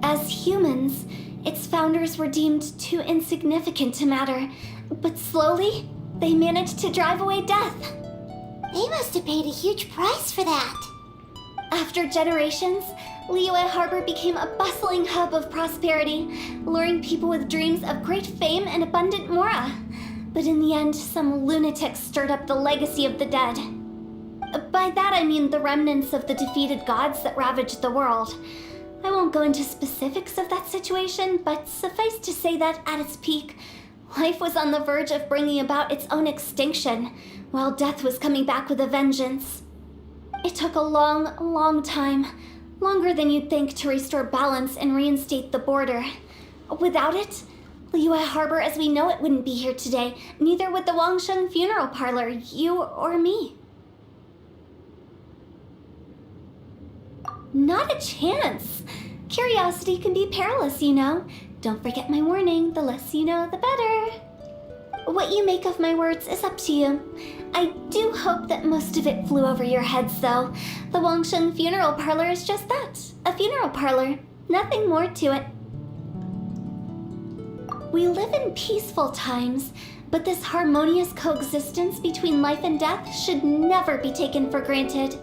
As humans, its founders were deemed too insignificant to matter, but slowly, they managed to drive away death. They must have paid a huge price for that. After generations, Liyue Harbor became a bustling hub of prosperity, luring people with dreams of great fame and abundant mora. But in the end, some lunatics stirred up the legacy of the dead. By that I mean the remnants of the defeated gods that ravaged the world. I won't go into specifics of that situation, but suffice to say that at its peak, life was on the verge of bringing about its own extinction, while death was coming back with a vengeance. It took a long, long time, longer than you'd think, to restore balance and reinstate the border. Without it, Liyue Harbor as we know it wouldn't be here today, neither would the Wangsheng Funeral Parlor, you or me. Not a chance. Curiosity can be perilous, you know. Don't forget my warning, the less you know, the better. What you make of my words is up to you. I do hope that most of it flew over your heads, though. The Wangsheng Funeral Parlor is just that, a funeral parlor. Nothing more to it. We live in peaceful times, but this harmonious coexistence between life and death should never be taken for granted.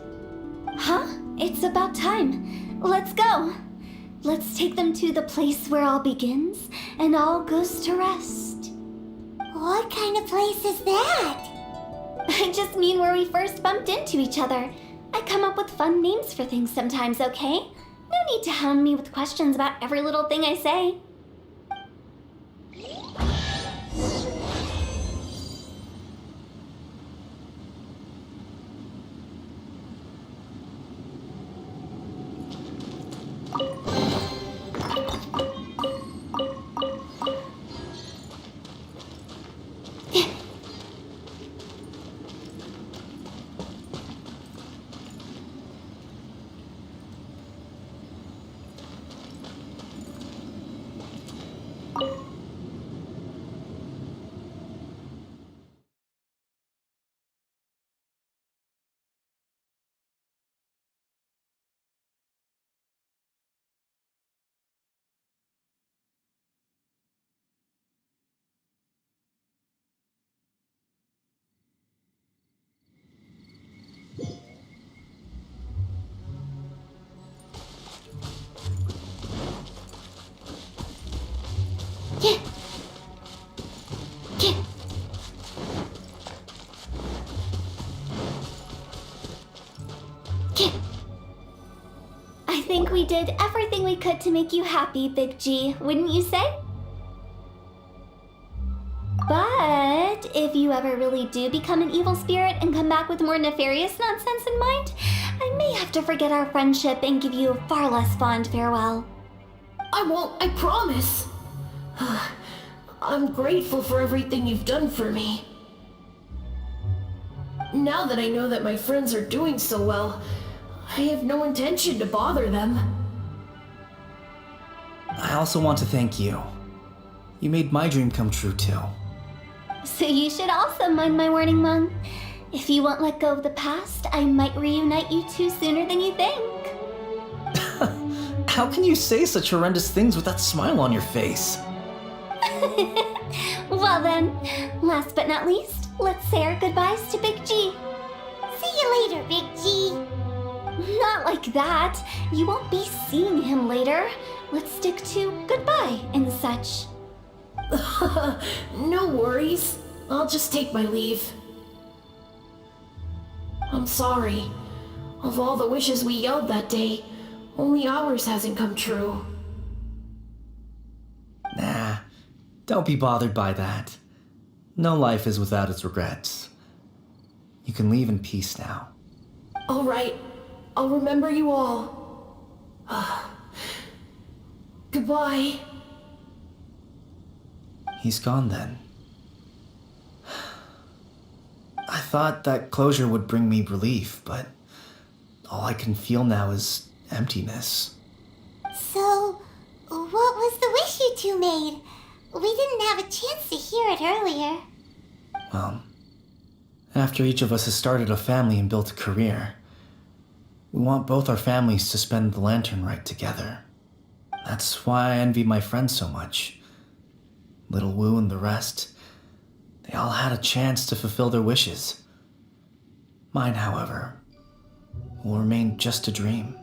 Huh? It's about time. Let's go. Let's take them to the place where all begins and all goes to rest. What kind of place is that? I just mean where we first bumped into each other. I come up with fun names for things sometimes, okay? No need to hound me with questions about every little thing I say. I think we did everything we could to make you happy, Big G, wouldn't you say? But if you ever really do become an evil spirit and come back with more nefarious nonsense in mind, I may have to forget our friendship and give you a far less fond farewell. I won't, I promise. I'm grateful for everything you've done for me. Now that I know that my friends are doing so well, I have no intention to bother them. I also want to thank you. You made my dream come true too. So you should also mind my warning, Mung. If you won't let go of the past, I might reunite you two sooner than you think. How can you say such horrendous things with that smile on your face? Well then, last but not least, let's say our goodbyes to Big G. See you later, Big G. Not like that. You won't be seeing him later. Let's stick to goodbye and such. No worries. I'll just take my leave. I'm sorry. Of all the wishes we yelled that day, only ours hasn't come true. Nah, don't be bothered by that. No life is without its regrets. You can leave in peace now. All right. I'll remember you all. Goodbye. He's gone then. I thought that closure would bring me relief, but all I can feel now is emptiness. So, what was the wish you two made? We didn't have a chance to hear it earlier. Well, after each of us has started a family and built a career, we want both our families to spend the lantern rite together. That's why I envy my friends so much. Little Wu and the rest, they all had a chance to fulfill their wishes. Mine, however, will remain just a dream.